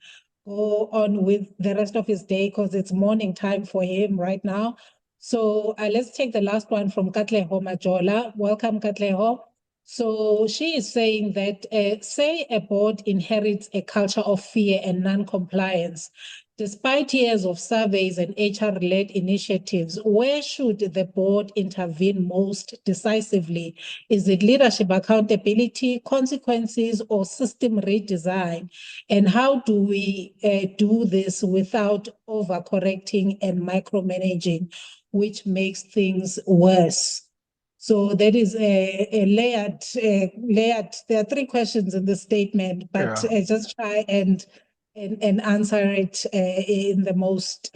go on with the rest of his day because it's morning time for him right now. So let's take the last one from Katleho Majola. Welcome, Katleho. So she is saying that, say a board inherits a culture of fear and non-compliance. Despite years of surveys and HR-led initiatives, where should the board intervene most decisively? Is it leadership accountability, consequences, or system redesign? And how do we do this without overcorrecting and micromanaging, which makes things worse? So that is a layered. There are three questions in the statement, but just try and and answer it in the most,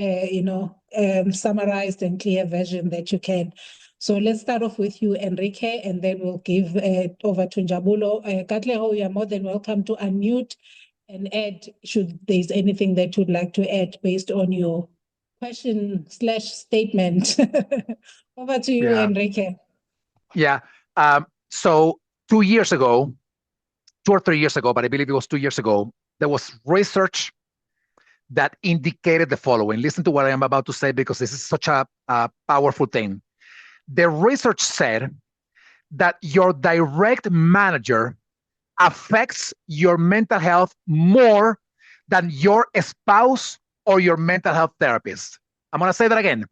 summarized and clear version that you can. So let's start off with you, Enrique, and then we'll give over to Njabulo. Katleho, you are more than welcome to unmute and add, should there's anything that you'd like to add based on your question/statement. Over to you, Enrique. Yeah. So 2 years ago, 2 or 3 years ago, but I believe it was 2 years ago, there was research that indicated the following. Listen to what I am about to say because this is such a powerful thing. The research said that your direct manager affects your mental health more than your spouse or your mental health therapist. I'm going to say that again.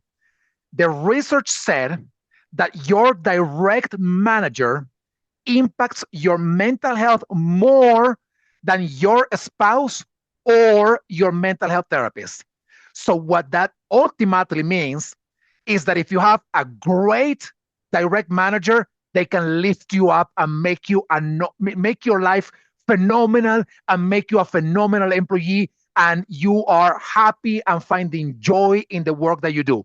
The research said that your direct manager impacts your mental health more than your spouse or your mental health therapist. So what that ultimately means is that if you have a great direct manager, they can lift you up and make your life phenomenal and make you a phenomenal employee, and you are happy and finding joy in the work that you do.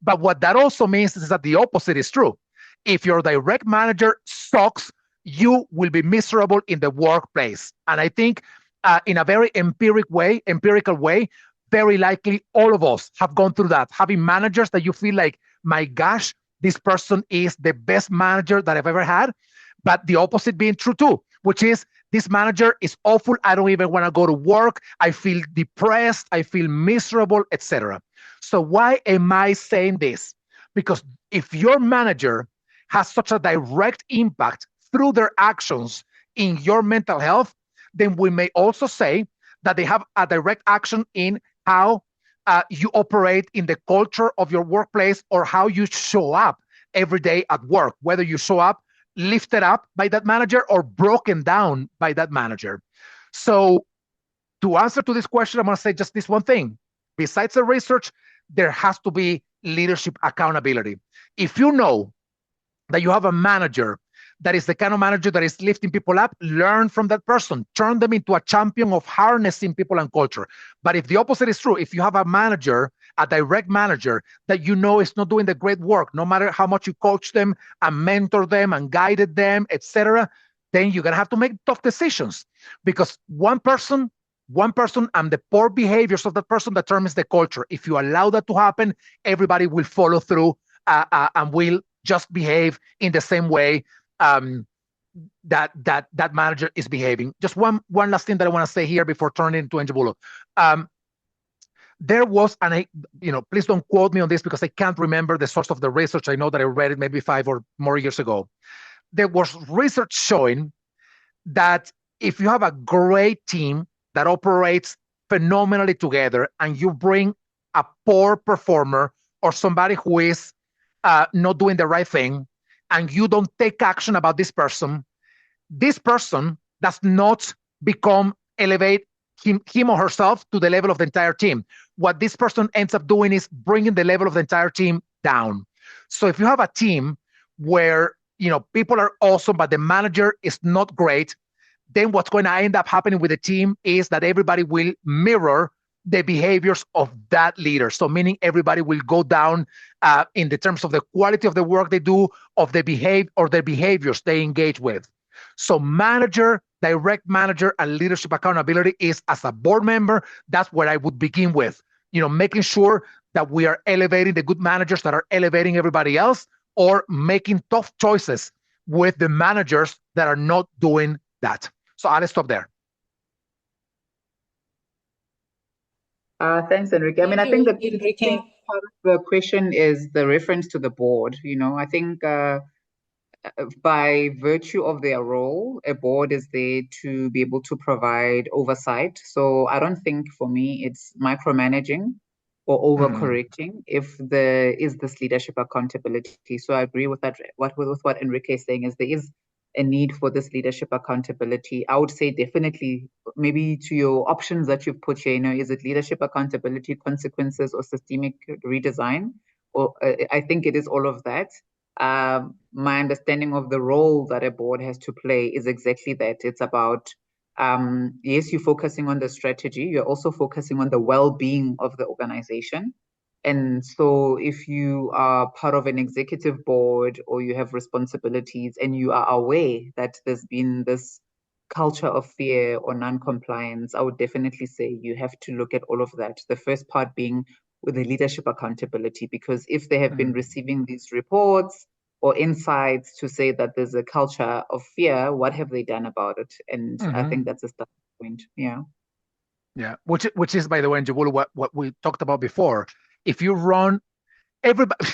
But what that also means is that the opposite is true. If your direct manager sucks, you will be miserable in the workplace. And I think in a very empirical way, very likely all of us have gone through that, having managers that you feel like, my gosh, this person is the best manager that I've ever had. But the opposite being true too, which is this manager is awful. I don't even want to go to work. I feel depressed. I feel miserable, etc. So why am I saying this? Because if your manager has such a direct impact through their actions in your mental health, then we may also say that they have a direct action in how you operate in the culture of your workplace or how you show up every day at work, whether you show up lifted up by that manager or broken down by that manager. So to answer to this question, I'm going to say just this one thing. Besides the research, there has to be leadership accountability. If you know that you have a manager that is the kind of manager that is lifting people up, learn from that person, turn them into a champion of harnessing people and culture. But if the opposite is true, if you have a manager, a direct manager that you know is not doing the great work, no matter how much you coach them and mentor them and guided them, etc., then you're going to have to make tough decisions, because one person and the poor behaviors of that person determines the culture. If you allow that to happen, everybody will follow through and will just behave in the same way that manager is behaving. Just one last thing that I want to say here before turning to Njabulo. There was, and please don't quote me on this because I can't remember the source of the research. I know that I read it maybe 5 or more years ago. There was research showing that if you have a great team that operates phenomenally together and you bring a poor performer or somebody who is not doing the right thing, and you don't take action about this person does not elevate him or herself to the level of the entire team. What this person ends up doing is bringing the level of the entire team down. So if you have a team where people are awesome, but the manager is not great, then what's going to end up happening with the team is that everybody will mirror the behaviors of that leader. So meaning everybody will go down in the terms of the quality of the work they do, of the behaviors they engage with. So direct manager and leadership accountability is, as a board member, that's where I would begin with, making sure that we are elevating the good managers that are elevating everybody else, or making tough choices with the managers that are not doing that. So I'll stop there. Thanks, Enrique. I mean, I think part of the question is the reference to the board. I think by virtue of their role, a board is there to be able to provide oversight. So I don't think for me it's micromanaging or overcorrecting if there is this leadership accountability. So I agree with that. With what Enrique is saying is there is a need for this leadership accountability. I would say definitely, maybe to your options that you've put here, is it leadership accountability, consequences, or systemic redesign? Or I think it is all of that. My understanding of the role that a board has to play is exactly that. It's about Yes, you're focusing on the strategy. You're also focusing on the well-being of the organization. And so if you are part of an executive board or you have responsibilities and you are aware that there's been this culture of fear or non-compliance, I would definitely say you have to look at all of that. The first part being with the leadership accountability, because if they have been receiving these reports or insights to say that there's a culture of fear, what have they done about it? And I think that's a starting point. Yeah. Yeah, which is, by the way, Njabulo, what we talked about before. If you run, everybody,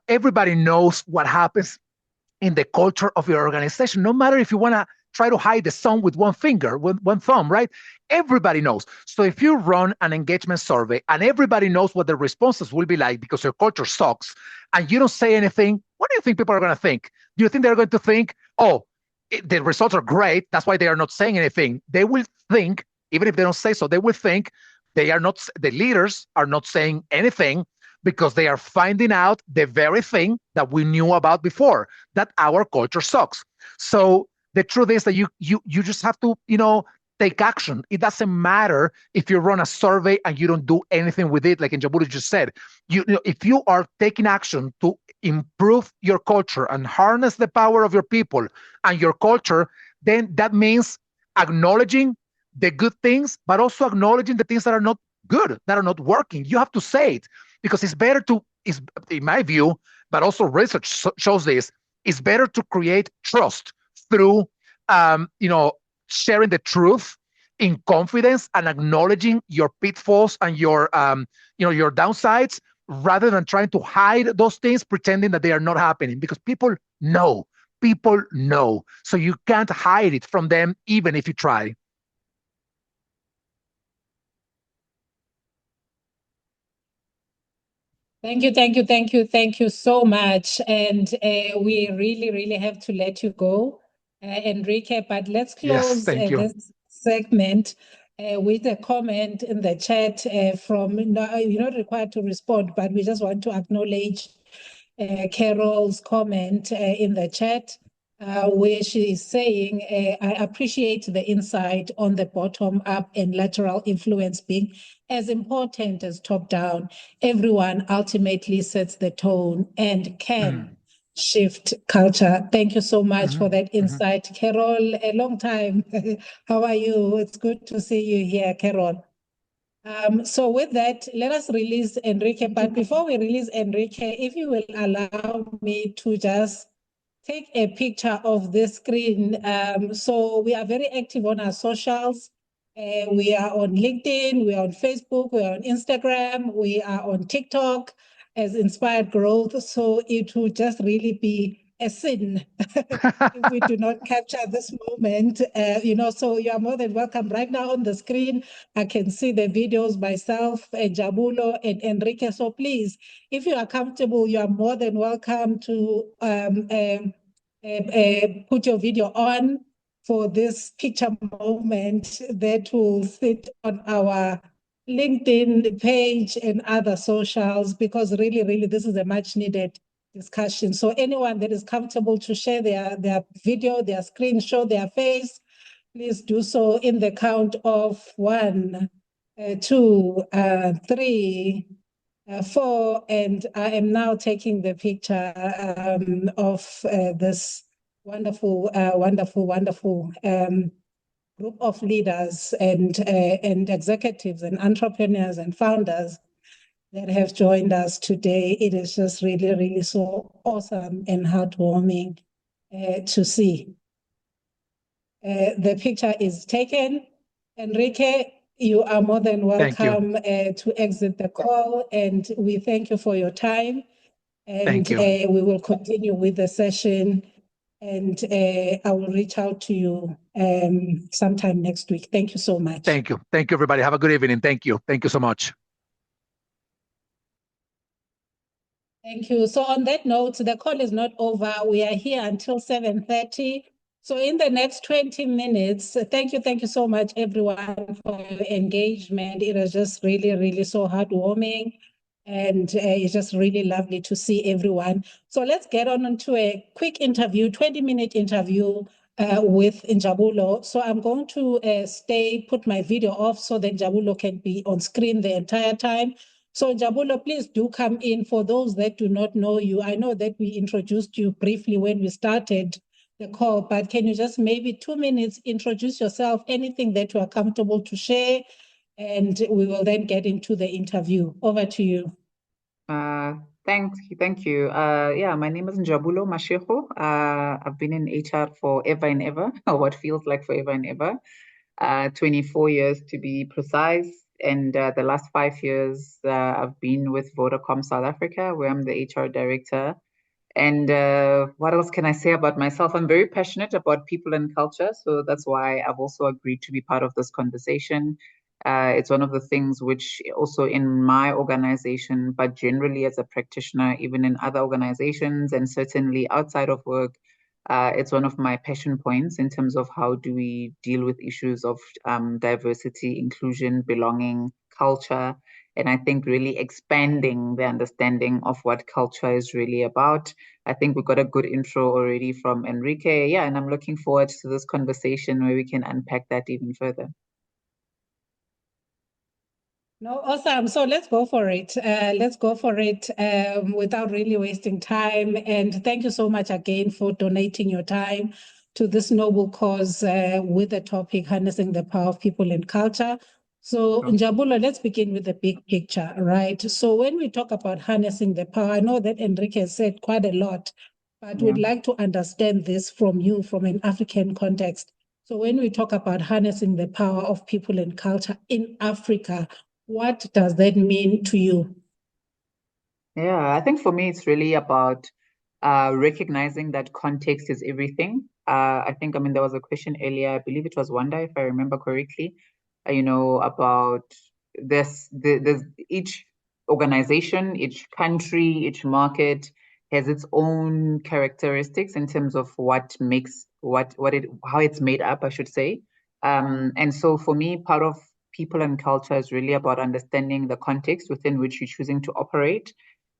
everybody knows what happens in the culture of your organization. No matter if you want to try to hide the sun with one finger, with one thumb, right? Everybody knows. So if you run an engagement survey and everybody knows what the responses will be like because your culture sucks, and you don't say anything, what do you think people are going to think? Do you think they're going to think, oh, the results are great, that's why they are not saying anything? They will think, even if they don't say so, they will think the leaders are not saying anything because they are finding out the very thing that we knew about before, that our culture sucks. So the truth is that you just have to, take action. It doesn't matter if you run a survey and you don't do anything with it, like Njabulo just said. If you are taking action to improve your culture and harness the power of your people and your culture, then that means acknowledging the good things, but also acknowledging the things that are not good, that are not working. You have to say it, because it's better in my view, but also research shows this, it's better to create trust through, sharing the truth in confidence and acknowledging your pitfalls and your downsides, rather than trying to hide those things, pretending that they are not happening, because people know. So you can't hide it from them, even if you try. Thank you so much. And we really, really have to let you go, Enrique, but let's Yes, close thank you. this segment with a comment in the chat from, you're not required to respond, but we just want to acknowledge Carol's comment in the chat, where she is saying, I appreciate the insight on the bottom up and lateral influence being as important as top down. Everyone ultimately sets the tone and can shift culture. Thank you so much for that insight, Carol. A long time. How are you? It's good to see you here, Carol. So with that, let us release Enrique. But before we release Enrique, if you will allow me to just take a picture of this screen. So we are very active on our socials. We are on LinkedIn, we are on Facebook, we are on Instagram, we are on TikTok as Inspired Growth. So it will just really be a sin if we do not capture this moment. So you are more than welcome. Right now on the screen, I can see the videos myself, Njabulo and Enrique. So please, if you are comfortable, you are more than welcome to put your video on for this picture moment that will sit on our LinkedIn page and other socials, because really, really, this is a much needed discussion. So anyone that is comfortable to share their video, their screen, show their face, please do so in the count of 1, 2, 3, 4, and I am now taking the picture of this wonderful group of leaders and executives and entrepreneurs and founders that have joined us today. It is just really, really so awesome and heartwarming to see. The picture is taken. Enrique, you are more than welcome to exit the call, and we thank you for your time. And we will continue with the session, and I will reach out to you sometime next week. Thank you so much. Thank you, everybody. Have a good evening. Thank you so much. Thank you. So on that note, the call is not over. We are here until 7:30. So in the next 20 minutes, thank you so much, everyone, for your engagement. It was just really, really so heartwarming. And it's just really lovely to see everyone. So let's get on to a quick interview, 20-minute interview with Njabulo. So I'm going to put my video off so that Njabulo can be on screen the entire time. So Njabulo, please do come in. For those that do not know you, I know that we introduced you briefly when we started the call, but can you just maybe 2 minutes introduce yourself, anything that you are comfortable to share, and we will then get into the interview. Over to you. Thank you. Yeah, my name is Njabulo Mashigo. I've been in HR for ever and ever, or what feels like forever and ever. 24 years to be precise. And the last 5 years, I've been with Vodacom South Africa, where I'm the HR director. And what else can I say about myself? I'm very passionate about people and culture. So that's why I've also agreed to be part of this conversation. It's one of the things which also in my organization, but generally as a practitioner, even in other organizations and certainly outside of work, it's one of my passion points in terms of how do we deal with issues of diversity, inclusion, belonging, culture. And I think really expanding the understanding of what culture is really about. I think we got a good intro already from Enrique. Yeah, and I'm looking forward to this conversation where we can unpack that even further. No, awesome. So let's go for it. Without really wasting time. And thank you so much again for donating your time to this noble cause with the topic, harnessing the power of people and culture. So Njabulo, let's begin with the big picture, right? So when we talk about harnessing the power, I know that Enrique has said quite a lot, but we'd like to understand this from you from an African context. So when we talk about harnessing the power of people and culture in Africa, what does that mean to you? Yeah, I think for me, it's really about recognizing that context is everything. I think, there was a question earlier, I believe it was Wanda, if I remember correctly, about there's each organization, each country, each market has its own characteristics in terms of what makes how it's made up, I should say. And so for me, part of people and culture is really about understanding the context within which you're choosing to operate.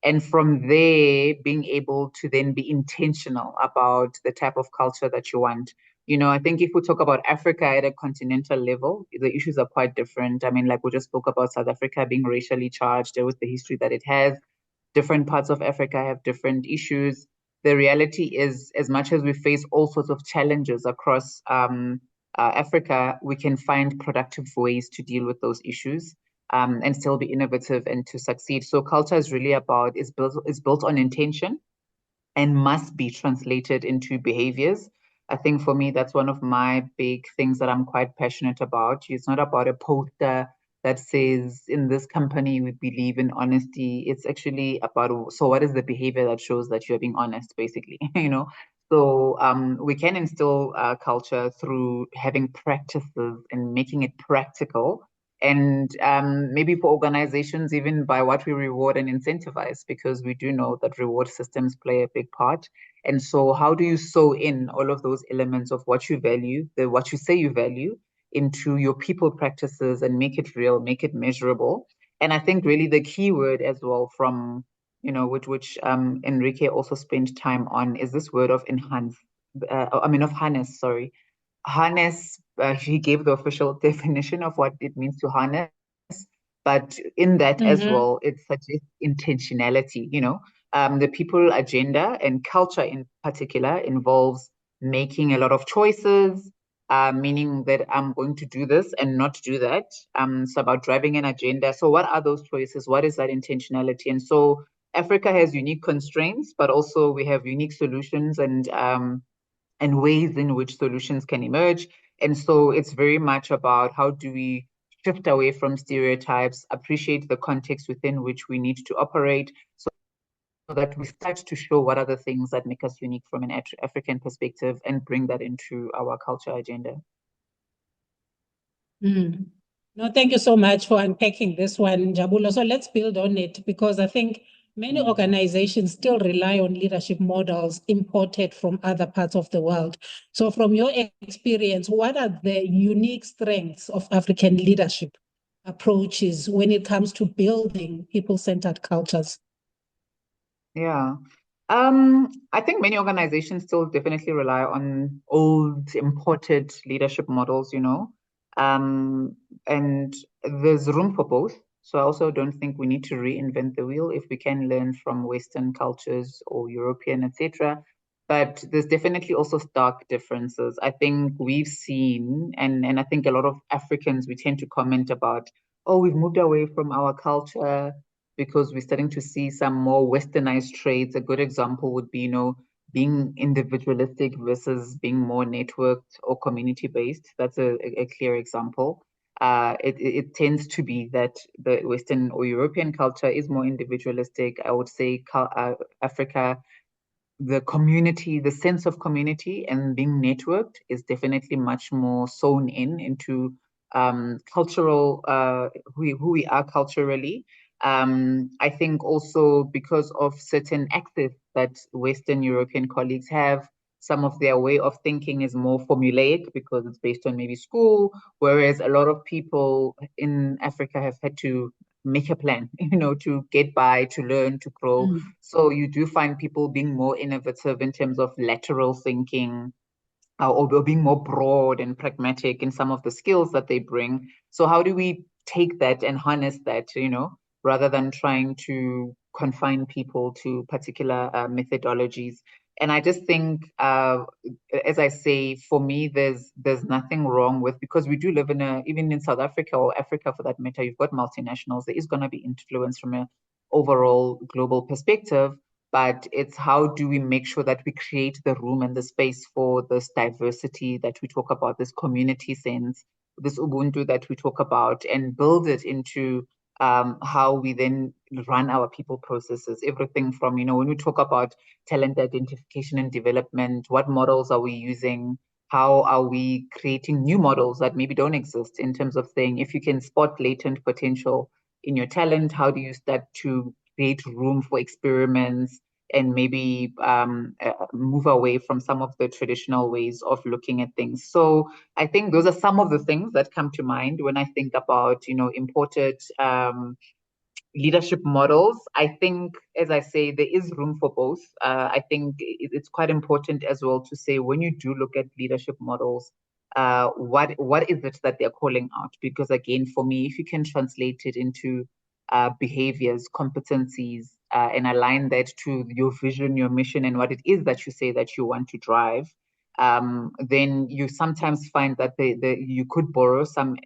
And from there, being able to then be intentional about the type of culture that you want. I think if we talk about Africa at a continental level, the issues are quite different. Like we just spoke about South Africa being racially charged with the history that it has. Different parts of Africa have different issues. The reality is, as much as we face all sorts of challenges across Africa, we can find productive ways to deal with those issues. And still be innovative and to succeed. So culture is really is built on intention and must be translated into behaviors. I think for me, that's one of my big things that I'm quite passionate about. It's not about a poster that says, in this company, we believe in honesty. It's actually about, so what is the behavior that shows that you're being honest, basically, So we can instill culture through having practices and making it practical. And maybe for organizations, even by what we reward and incentivize, because we do know that reward systems play a big part. And so how do you sew in all of those elements of what you value, what you say you value, into your people practices and make it real, make it measurable? And I think really the key word as well from, which Enrique also spent time on, is this word of harness, sorry. Harness, he gave the official definition of what it means to harness, but in that as well, it suggests intentionality. The people agenda and culture in particular involves making a lot of choices, meaning that I'm going to do this and not do that. It's about driving an agenda. So what are those choices? What is that intentionality? And so Africa has unique constraints, but also we have unique solutions and ways in which solutions can emerge. And so it's very much about how do we shift away from stereotypes, appreciate the context within which we need to operate, so that we start to show what are the things that make us unique from an African perspective and bring that into our culture agenda. No, thank you so much for unpacking this one, Njabulo. So let's build on it, because I think many organizations still rely on leadership models imported from other parts of the world. So from your experience, what are the unique strengths of African leadership approaches when it comes to building people-centered cultures? Yeah. I think many organizations still definitely rely on old imported leadership models, and there's room for both. So I also don't think we need to reinvent the wheel if we can learn from Western cultures or European, etc. But there's definitely also stark differences. I think we've seen, and I think a lot of Africans, we tend to comment about, oh, we've moved away from our culture because we're starting to see some more westernized traits. A good example would be, being individualistic versus being more networked or community based. That's a clear example. It tends to be that the Western or European culture is more individualistic. I would say Africa, the community, the sense of community and being networked is definitely much more sewn into cultural, who we are culturally. I think also because of certain access that Western European colleagues have, some of their way of thinking is more formulaic because it's based on maybe school, whereas a lot of people in Africa have had to make a plan, to get by, to learn, to grow. So you do find people being more innovative in terms of lateral thinking, or being more broad and pragmatic in some of the skills that they bring. So how do we take that and harness that, rather than trying to confine people to particular methodologies? And I just think, as I say, for me, there's nothing wrong with, because we do live even in South Africa or Africa for that matter, you've got multinationals. There is going to be influence from an overall global perspective. But it's how do we make sure that we create the room and the space for this diversity that we talk about, this community sense, this Ubuntu that we talk about, and build it into how we then run our people processes. Everything from, when we talk about talent identification and development, what models are we using? How are we creating new models that maybe don't exist, in terms of saying, if you can spot latent potential in your talent, how do you start to create room for experiments and maybe move away from some of the traditional ways of looking at things? So I think those are some of the things that come to mind when I think about, imported leadership models. I think, as I say, there is room for both. I think it's quite important as well to say, when you do look at leadership models, what is it that they're calling out? Because again, for me, if you can translate it into behaviors, competencies, and align that to your vision, your mission, and what it is that you say that you want to drive, then you sometimes find that you could borrow some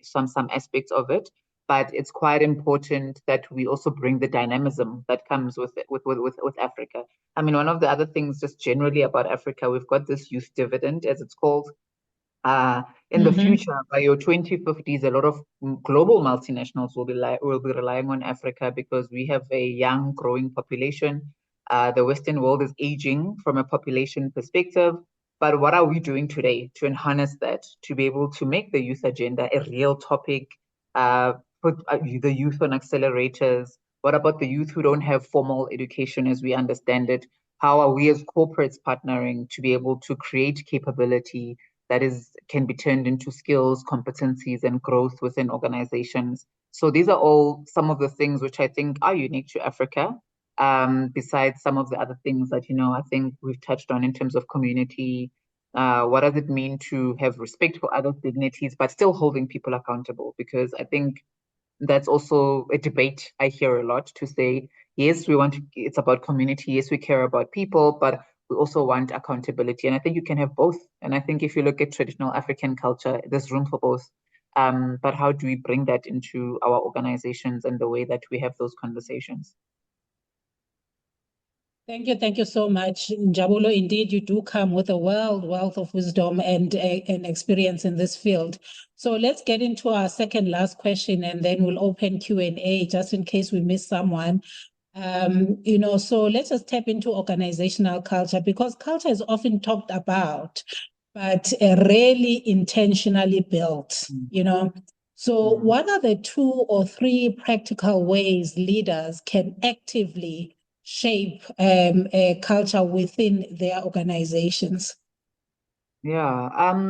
aspects of it. But it's quite important that we also bring the dynamism that comes with it, with Africa. I mean, one of the other things just generally about Africa, we've got this youth dividend, as it's called. In the future, by your 2050s, a lot of global multinationals will be relying on Africa, because we have a young, growing population. The Western world is aging from a population perspective. But what are we doing today to harness that, to be able to make the youth agenda a real topic? Put the youth on accelerators. What about the youth who don't have formal education as we understand it? How are we as corporates partnering to be able to create capability that can be turned into skills, competencies, and growth within organizations? So these are all some of the things which I think are unique to Africa, besides some of the other things that, I think we've touched on in terms of community. What does it mean to have respect for other dignities, but still holding people accountable? Because I think that's also a debate I hear a lot, to say, yes, it's about community. Yes, we care about people, but we also want accountability. And I think you can have both. And I think if you look at traditional African culture, there's room for both. But how do we bring that into our organizations and the way that we have those conversations? Thank you so much, Njabulo. Indeed, you do come with a wealth of wisdom and experience in this field. So let's get into our second last question, and then we'll open Q&A just in case we miss someone. So let's just tap into organizational culture, because culture is often talked about, but rarely intentionally built, So what are the 2 or 3 practical ways leaders can actively shape a culture within their organizations? Yeah,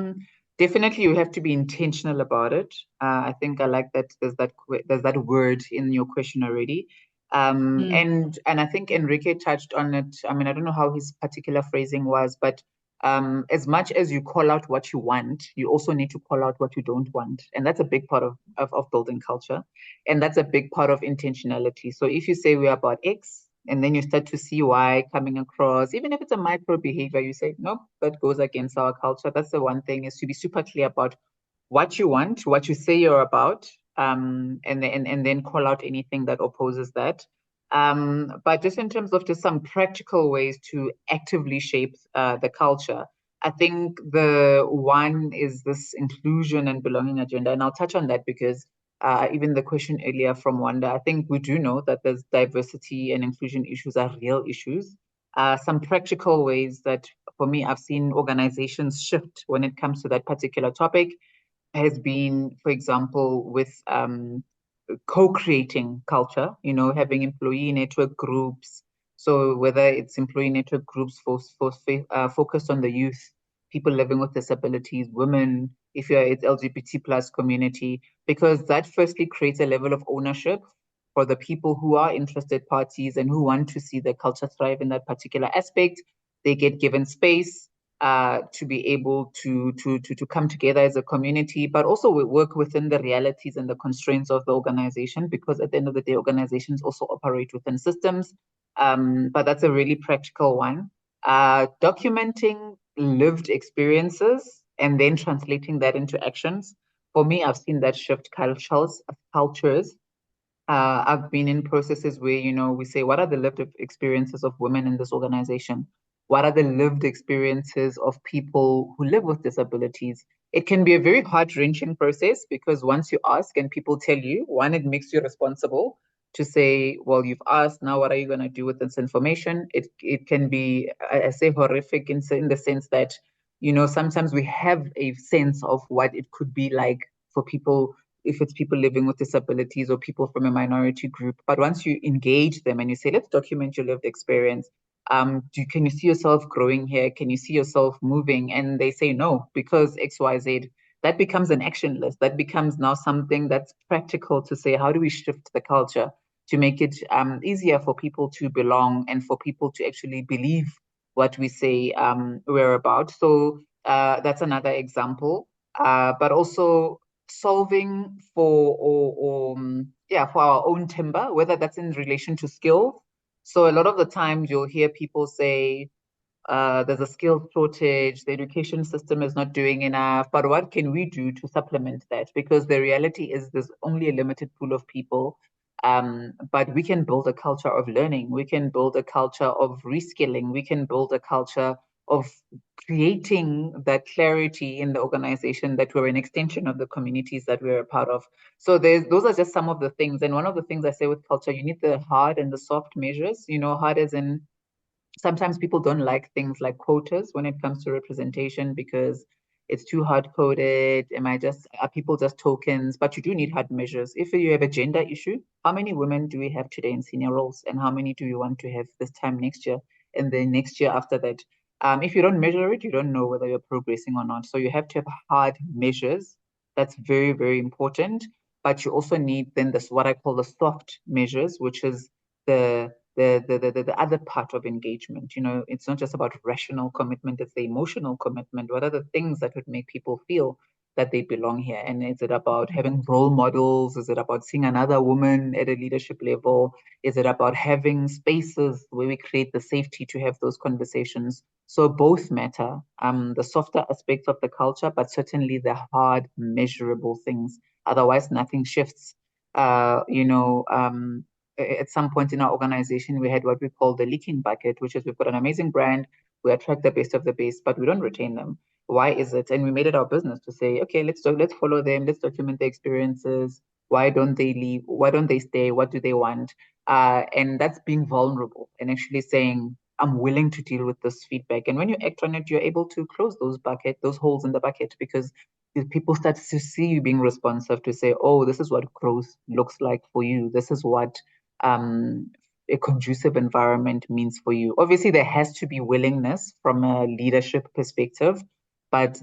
definitely you have to be intentional about it. I think I like that there's that word in your question already. And I think Enrique touched on it. I mean, I don't know how his particular phrasing was, but as much as you call out what you want, you also need to call out what you don't want. And that's a big part of building culture. And that's a big part of intentionality. So if you say we're about X, and then you start to see Y coming across, even if it's a micro behavior, you say, nope, that goes against our culture. That's the one thing, is to be super clear about what you want, what you say you're about, and then call out anything that opposes that. But just in terms of just some practical ways to actively shape the culture, I think the one is this inclusion and belonging agenda. And I'll touch on that because even the question earlier from Wanda, I think we do know that there's diversity and inclusion issues are real issues. Some practical ways that, for me, I've seen organizations shift when it comes to that particular topic has been, for example, with co-creating culture, having employee network groups. So whether it's employee network groups focused on the youth, people living with disabilities, women, if you're it's LGBT plus community, because that firstly creates a level of ownership for the people who are interested parties and who want to see the culture thrive in that particular aspect. They get given space to be able to come together as a community, but also we work within the realities and the constraints of the organization, because at the end of the day, organizations also operate within systems. But that's a really practical one. Documenting lived experiences and then translating that into actions. For me, I've seen that shift cultures. I've been in processes where, we say, what are the lived experiences of women in this organization? What are the lived experiences of people who live with disabilities? It can be a very heart-wrenching process, because once you ask and people tell you, one, it makes you responsible to say, well, you've asked, now what are you going to do with this information? It can be, I say, horrific in the sense that, sometimes we have a sense of what it could be like for people, if it's people living with disabilities or people from a minority group. But once you engage them and you say, let's document your lived experience, can you see yourself growing here? Can you see yourself moving? And they say no, because XYZ. That becomes an action list. That becomes now something that's practical to say, how do we shift the culture to make it easier for people to belong and for people to actually believe what we say we're about? So that's another example. But also solving for our own timber, whether that's in relation to skills. So a lot of the times you'll hear people say, there's a skills shortage, the education system is not doing enough, but what can we do to supplement that? Because the reality is there's only a limited pool of people, but we can build a culture of learning. We can build a culture of reskilling. We can build a culture of creating that clarity in the organization that we're an extension of the communities that we're a part of. So those are just some of the things. And one of the things I say with culture, you need the hard and the soft measures, hard as in, sometimes people don't like things like quotas when it comes to representation because it's too hard coded. Are people just tokens? But you do need hard measures. If you have a gender issue, how many women do we have today in senior roles? And how many do you want to have this time next year? And then next year after that? If you don't measure it, you don't know whether you're progressing or not. So you have to have hard measures. That's very, very important. But you also need then this, what I call the soft measures, which is the other part of engagement. It's not just about rational commitment, it's the emotional commitment. What are the things that would make people feel that they belong here? And is it about having role models? Is it about seeing another woman at a leadership level? Is it about having spaces where we create the safety to have those conversations? So both matter, the softer aspects of the culture, but certainly the hard, measurable things. Otherwise, nothing shifts. At some point in our organization, we had what we call the leaking bucket, which is we've got an amazing brand, we attract the best of the best, but we don't retain them. Why is it? And we made it our business to say, okay, let's follow them, let's document their experiences. Why don't they leave? Why don't they stay? What do they want? And that's being vulnerable and actually saying, I'm willing to deal with this feedback. And when you act on it, you're able to close those holes in the bucket, because people start to see you being responsive to say, oh, this is what growth looks like for you. This is what a conducive environment means for you. Obviously, there has to be willingness from a leadership perspective, but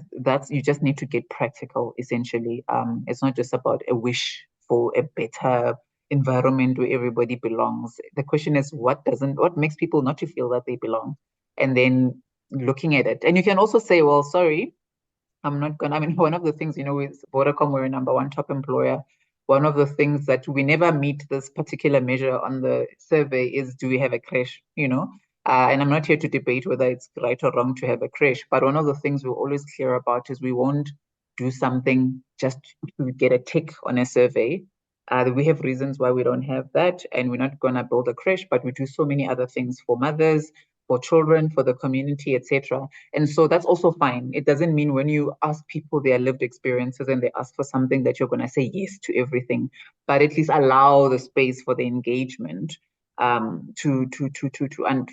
you just need to get practical, essentially. It's not just about a wish for a better environment where everybody belongs. The question is, what makes people not to feel that they belong? And then looking at it. And you can also say, well, sorry, I'm not gonna, I mean, one of the things, with Vodacom, we're number one top employer. One of the things that we never meet this particular measure on the survey is, do we have a crash, and I'm not here to debate whether it's right or wrong to have a crash, but one of the things we're always clear about is we won't do something just to get a tick on a survey. We have reasons why we don't have that, and we're not gonna build a crash, but we do so many other things for mothers, for children, for the community, etc. And so that's also fine. It doesn't mean when you ask people their lived experiences and they ask for something that you're going to say yes to everything, but at least allow the space for the engagement, and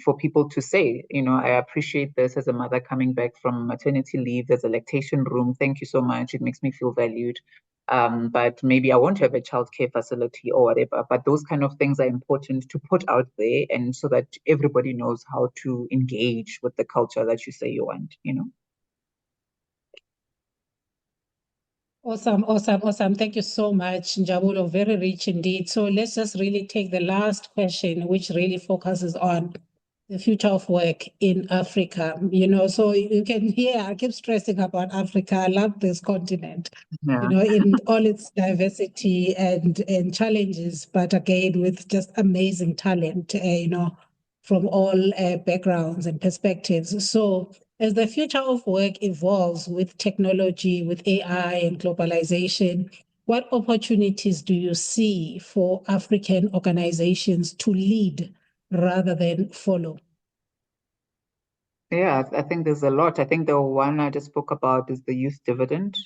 for people to say, I appreciate this as a mother coming back from maternity leave. There's a lactation room. Thank you so much. It makes me feel valued. But maybe I won't have a childcare facility or whatever. But those kind of things are important to put out there, and so that everybody knows how to engage with the culture that you say you want, Awesome. Thank you so much, Njabulo. Very rich indeed. So let's just really take the last question, which really focuses on the future of work in Africa. So you can hear, I keep stressing about Africa. I love this continent, in all its diversity and challenges, but again, with just amazing talent, from all backgrounds and perspectives. So as the future of work evolves with technology, with AI and globalization, what opportunities do you see for African organizations to lead rather than follow? Yeah, I think there's a lot. I think the one I just spoke about is the youth dividend.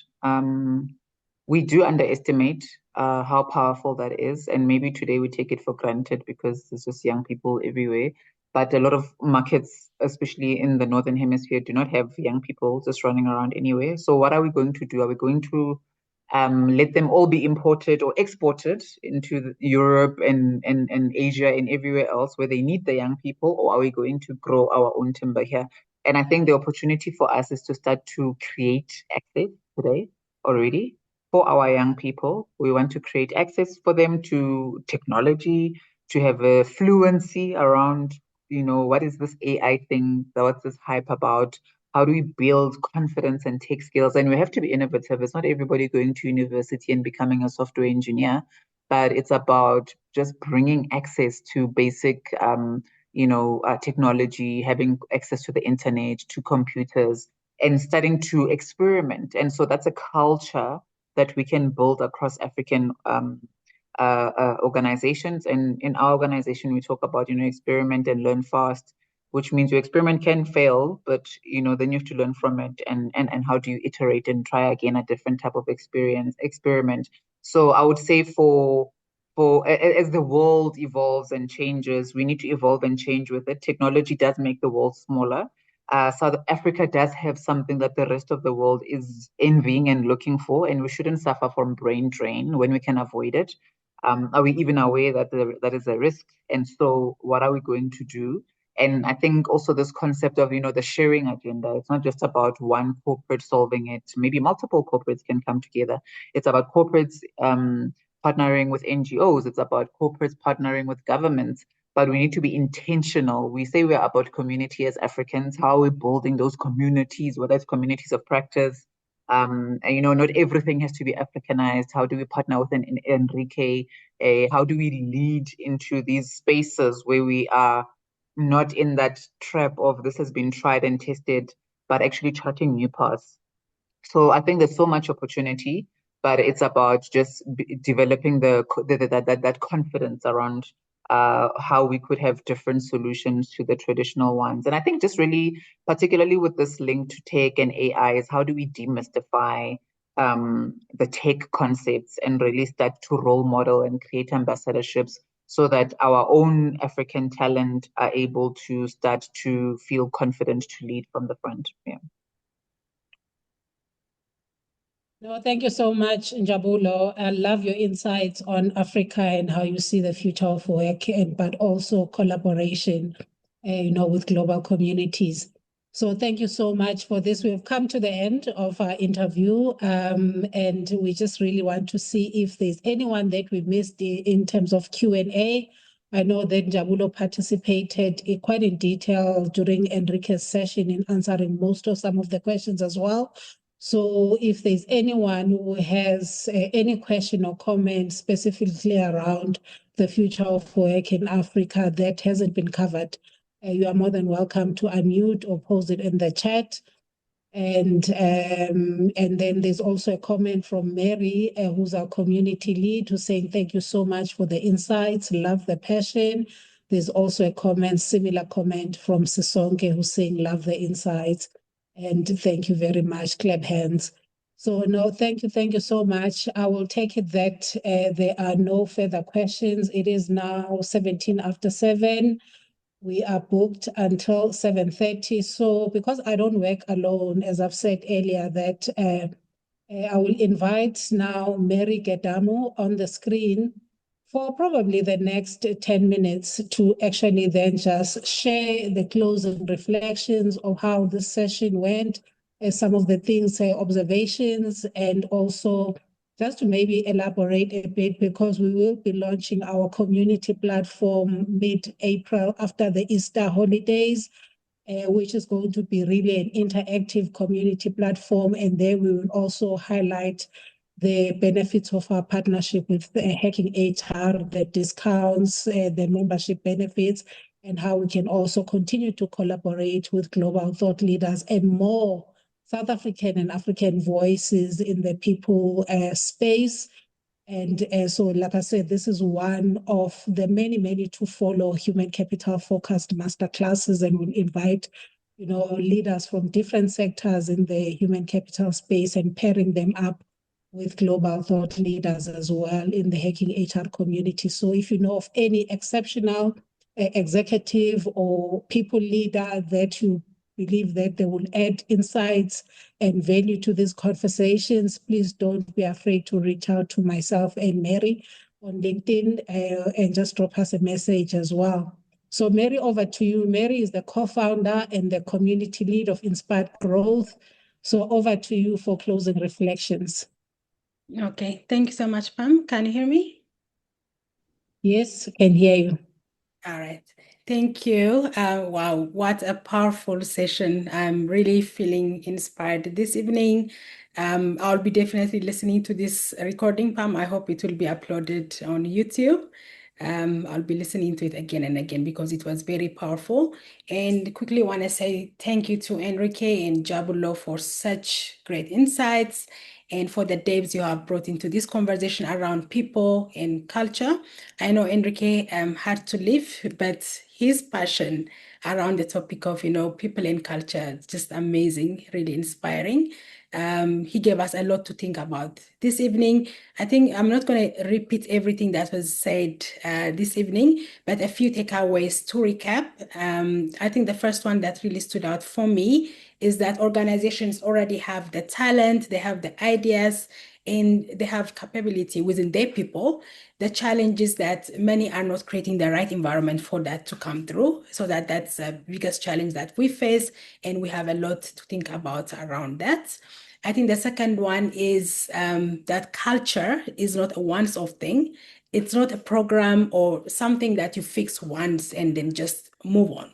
We do underestimate how powerful that is, and maybe today we take it for granted because there's just young people everywhere. But a lot of markets, especially in the Northern Hemisphere, do not have young people just running around anywhere. So what are we going to do? Are we going to let them all be imported or exported into Europe and Asia and everywhere else where they need the young people, or are we going to grow our own timber here? And I think the opportunity for us is to start to create access today already for our young people. We want to create access for them to technology, to have a fluency around, what is this AI thing? What's this hype about? How do we build confidence and tech skills? And we have to be innovative. It's not everybody going to university and becoming a software engineer, but it's about just bringing access to basic, technology, having access to the internet, to computers, and starting to experiment. And so that's a culture that we can build across African organizations. And in our organization, we talk about, experiment and learn fast, which means your experiment can fail, but then you have to learn from it, and how do you iterate and try again a different type of experiment. So I would say for as the world evolves and changes, we need to evolve and change with it. Technology does make the world smaller. South Africa does have something that the rest of the world is envying and looking for, and we shouldn't suffer from brain drain when we can avoid it. Are we even aware that that is a risk? And so what are we going to do? And I think also this concept of, the sharing agenda, it's not just about one corporate solving it. Maybe multiple corporates can come together. It's about corporates partnering with NGOs. It's about corporates partnering with governments. But we need to be intentional. We say we're about community as Africans. How are we building those communities, whether it's communities of practice? And, not everything has to be Africanized. How do we partner with an Enrique? How do we lead into these spaces where we are not in that trap of this has been tried and tested, but actually charting new paths? So I think there's so much opportunity, but it's about just developing that confidence around how we could have different solutions to the traditional ones. And I think just really, particularly with this link to tech and AI, is how do we demystify the tech concepts and really start to role model and create ambassadorships so that our own African talent are able to start to feel confident to lead from the front. Yeah. No, thank you so much, Njabulo. I love your insights on Africa and how you see the future of work, but also collaboration, with global communities. So thank you so much for this. We've come to the end of our interview, and we just really want to see if there's anyone that we missed in terms of Q&A. I know that Njabulo participated quite in detail during Enrique's session in answering most of some of the questions as well. So if there's anyone who has any question or comment specifically around the future of work in Africa that hasn't been covered, you are more than welcome to unmute or post it in the chat. And then there's also a comment from Mary, who's our community lead, who's saying, thank you so much for the insights, love the passion. There's also a comment, similar comment from Sisonke, who's saying, love the insights. And thank you very much, clap hands. So no, thank you so much. I will take it that there are no further questions. It is now 17 after 7. We are booked until 7:30. So because I don't work alone, as I've said earlier, that I will invite now Mary Gedamo on the screen for probably the next 10 minutes to actually then just share the closing reflections of how the session went, some of the things, observations, and also just to maybe elaborate a bit, because we will be launching our community platform mid-April after the Easter holidays, which is going to be really an interactive community platform. And there we will also highlight the benefits of our partnership with Hacking HR, the discounts, the membership benefits, and how we can also continue to collaborate with global thought leaders and more South African and African voices in the people space. And so, like I said, this is one of the many to follow human capital focused masterclasses, and we'll invite, leaders from different sectors in the human capital space and pairing them up with global thought leaders as well in the Hacking HR community. So if you know of any exceptional executive or people leader that you believe that they will add insights and value to these conversations, please don't be afraid to reach out to myself and Mary on LinkedIn and just drop us a message as well. So Mary, over to you. Mary is the co-founder and the community lead of Inspired Growth. So over to you for closing reflections. Okay, thank you so much, Pam. Can you hear me? Yes, can hear you. All right. Thank you. Wow, what a powerful session. I'm really feeling inspired this evening. I'll be definitely listening to this recording, Pam. I hope it will be uploaded on YouTube. I'll be listening to it again and again because it was very powerful. And quickly want to say thank you to Enrique and Njabulo for such great insights and for the depths you have brought into this conversation around people and culture. I know Enrique had to leave, but his passion around the topic of, people and culture is just amazing, really inspiring. He gave us a lot to think about this evening. I think I'm not going to repeat everything that was said this evening, but a few takeaways to recap. I think the first one that really stood out for me is that organizations already have the talent, they have the ideas, and they have capability within their people. The challenge is that many are not creating the right environment for that to come through. So that's the biggest challenge that we face, and we have a lot to think about around that. I think the second one is that culture is not a once-off thing. It's not a program or something that you fix once and then just move on.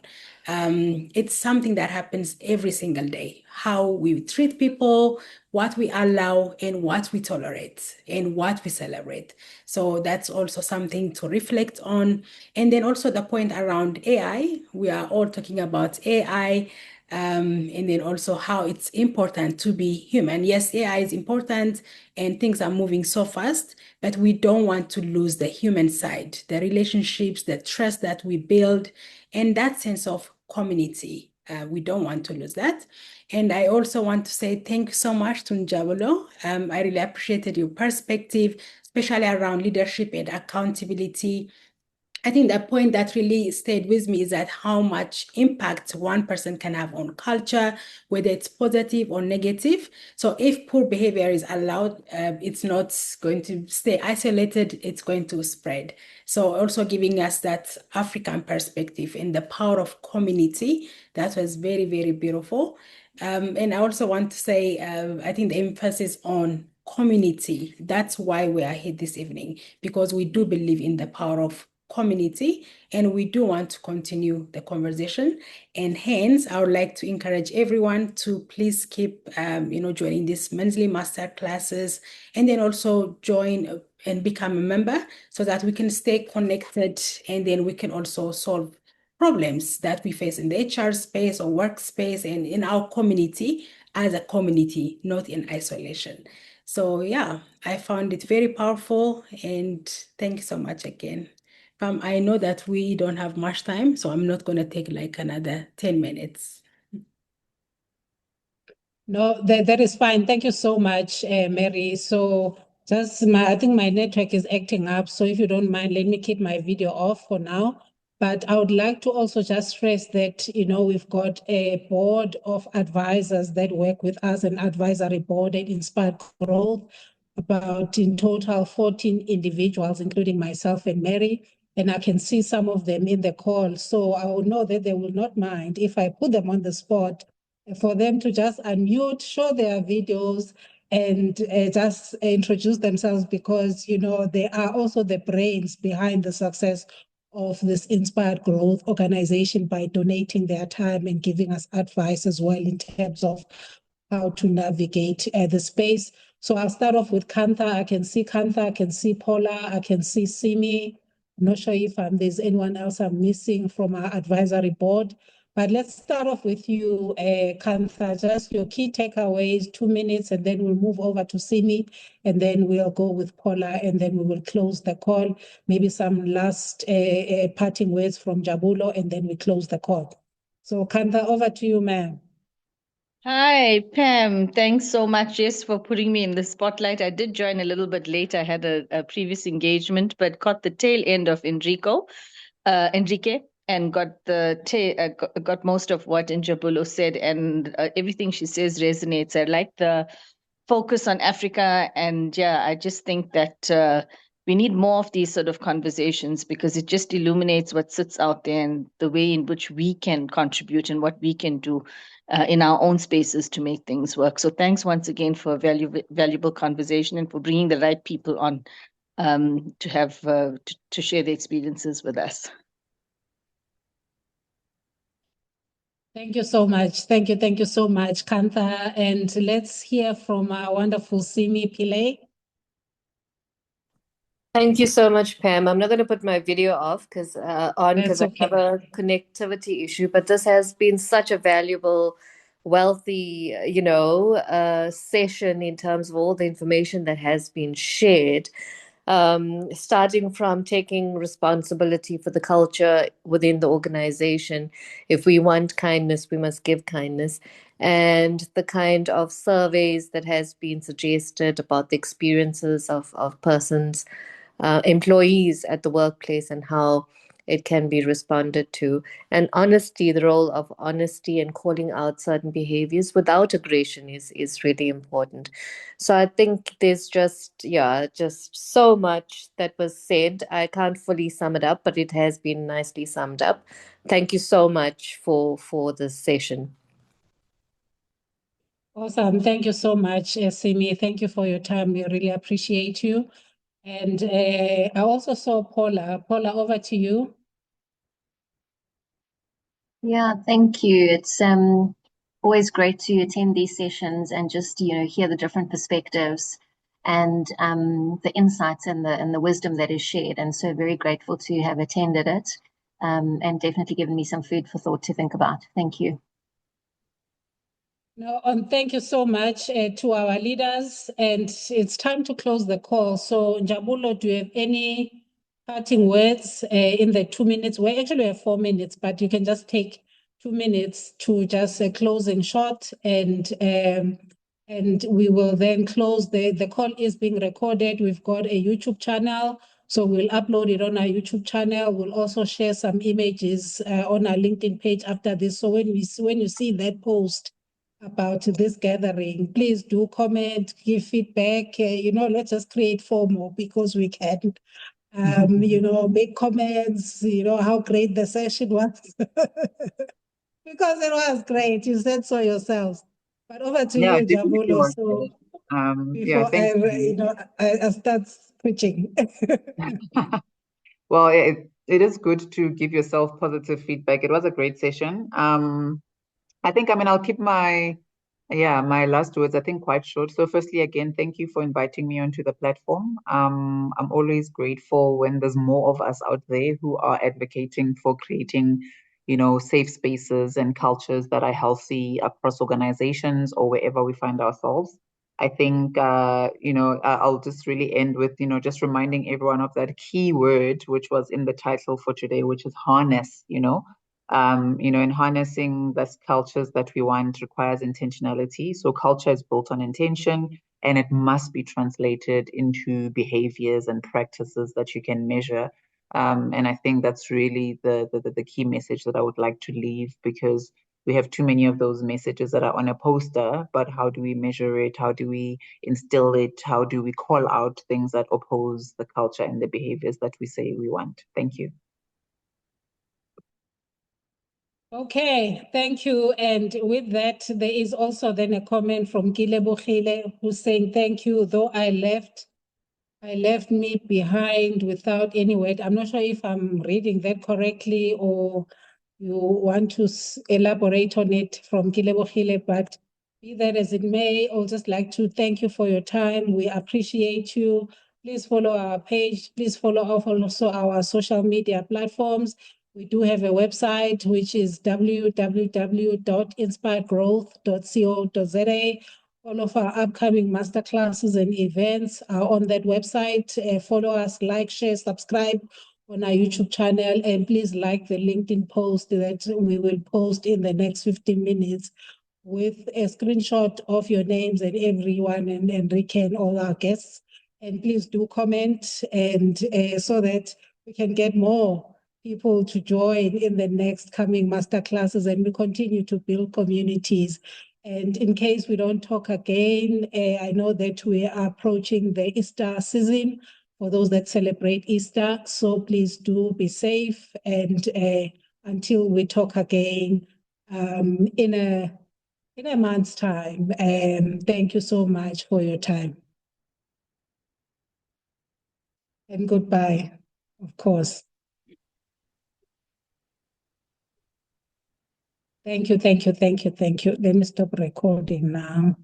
It's something that happens every single day. How we treat people, what we allow, and what we tolerate, and what we celebrate. So that's also something to reflect on. And then also the point around AI. We are all talking about AI. And then also how it's important to be human. Yes, AI is important and things are moving so fast, but we don't want to lose the human side, the relationships, the trust that we build, and that sense of community. We don't want to lose that. And I also want to say thank you so much to Njabulo. I really appreciated your perspective, especially around leadership and accountability. I think the point that really stayed with me is that how much impact one person can have on culture, whether it's positive or negative. So if poor behavior is allowed, it's not going to stay isolated, it's going to spread. So also giving us that African perspective and the power of community, that was very, very beautiful. And I also want to say, I think the emphasis on community, that's why we are here this evening, because we do believe in the power of community and we do want to continue the conversation. And hence, I would like to encourage everyone to please keep, joining these monthly master classes and then also join and become a member so that we can stay connected and then we can also solve problems that we face in the HR space or workspace and in our community as a community, not in isolation. So yeah, I found it very powerful and thank you so much again. I know that we don't have much time, so I'm not going to take like another 10 minutes. No, that is fine. Thank you so much, Mary. So I think my network is acting up. So if you don't mind, let me keep my video off for now. But I would like to also just stress that, we've got a board of advisors that work with us, an advisory board at Inspired Growth, about in total 14 individuals, including myself and Mary. And I can see some of them in the call. So I will know that they will not mind if I put them on the spot for them to just unmute, show their videos, and just introduce themselves because, they are also the brains behind the success of this Inspired Growth organization by donating their time and giving us advice as well in terms of how to navigate the space. So I'll start off with Kantha. I can see Kantha, I can see Paula, I can see Simi. I'm not sure if there's anyone else I'm missing from our advisory board. But let's start off with you, Kantha, just your key takeaways, 2 minutes, and then we'll move over to Simi, and then we'll go with Paula, and then we will close the call. Maybe some last parting words from Njabulo, and then we close the call. So Kantha, over to you, ma'am. Hi, Pam. Thanks so much, Jess, for putting me in the spotlight. I did join a little bit late. I had a previous engagement, but caught the tail end of Enrique, and got most of what Njabulo said, and everything she says resonates. I like the focus on Africa, and yeah, I just think that we need more of these sort of conversations because it just illuminates what sits out there and the way in which we can contribute and what we can do in our own spaces to make things work. So thanks once again for a valuable conversation and for bringing the right people on to have to share their experiences with us. Thank you so much. Thank you so much, Kantha. And let's hear from our wonderful Simi Pillay. Thank you so much, Pam. I'm not going to put my video off because Okay. I have a connectivity issue, but this has been such a valuable, wealthy, session in terms of all the information that has been shared. Starting from taking responsibility for the culture within the organization. If we want kindness, we must give kindness. And the kind of surveys that has been suggested about the experiences of persons, employees at the workplace and how it can be responded to. And honesty, the role of honesty and calling out certain behaviors without aggression is really important. So I think there's just so much that was said. I can't fully sum it up, but it has been nicely summed up. Thank you so much for this session. Awesome. Thank you so much, Simi. Thank you for your time. We really appreciate you. And I also saw Paula. Paula, over to you. Yeah, thank you. It's always great to attend these sessions and just hear the different perspectives and the insights and the wisdom that is shared. And so very grateful to have attended it and definitely given me some food for thought to think about. Thank you. No, and thank you so much to our leaders. And it's time to close the call. So Njabulo, do you have any parting words in the 2 minutes? We actually have 4 minutes, but you can just take 2 minutes to just closing short, and we will then close. The call is being recorded. We've got a YouTube channel So we'll upload it on our YouTube channel. We'll also share some images on our LinkedIn page after this. So when you see that post about this gathering, please do comment, give feedback. Let's just create FOMO because we can. Make comments, how great the session was. Because it was great. You said so yourselves. But over to Yeah, you, definitely Njabulo. was So great. Yeah, before thank you. I start preaching. Well, it is good to give yourself positive feedback. It was a great session. I think, I'll keep my last words, I think, quite short. So firstly, again, thank you for inviting me onto the platform. I'm always grateful when there's more of us out there who are advocating for creating, safe spaces and cultures that are healthy across organizations or wherever we find ourselves. I think, I'll just really end with, just reminding everyone of that key word, which was in the title for today, which is harness, and harnessing those cultures that we want requires intentionality. So culture is built on intention, and it must be translated into behaviors and practices that you can measure. And I think that's really the key message that I would like to leave, because we have too many of those messages that are on a poster, but how do we measure it? How do we instill it? How do we call out things that oppose the culture and the behaviors that we say we want? Thank you. Okay, thank you. And with that, there is also then a comment from Kilebogile who's saying, thank you, though I left me behind without any word. I'm not sure if I'm reading that correctly or you want to elaborate on it from Kilebogile, but be that as it may, I'd just like to thank you for your time. We appreciate you. Please follow our page. Please follow also our social media platforms. We do have a website, which is www.inspiredgrowth.co.za. All of our upcoming masterclasses and events are on that website. Follow us, like, share, subscribe on our YouTube channel, and please like the LinkedIn post that we will post in the next 15 minutes with a screenshot of your names and everyone, and Enrique and all our guests. And please do comment, and so that we can get more people to join in the next coming masterclasses, and we continue to build communities. And in case we don't talk again, I know that we are approaching the Easter season for those that celebrate Easter. So please do be safe, and until we talk again in a month's time. Thank you so much for your time. And goodbye, of course. Thank you. Let me stop recording now.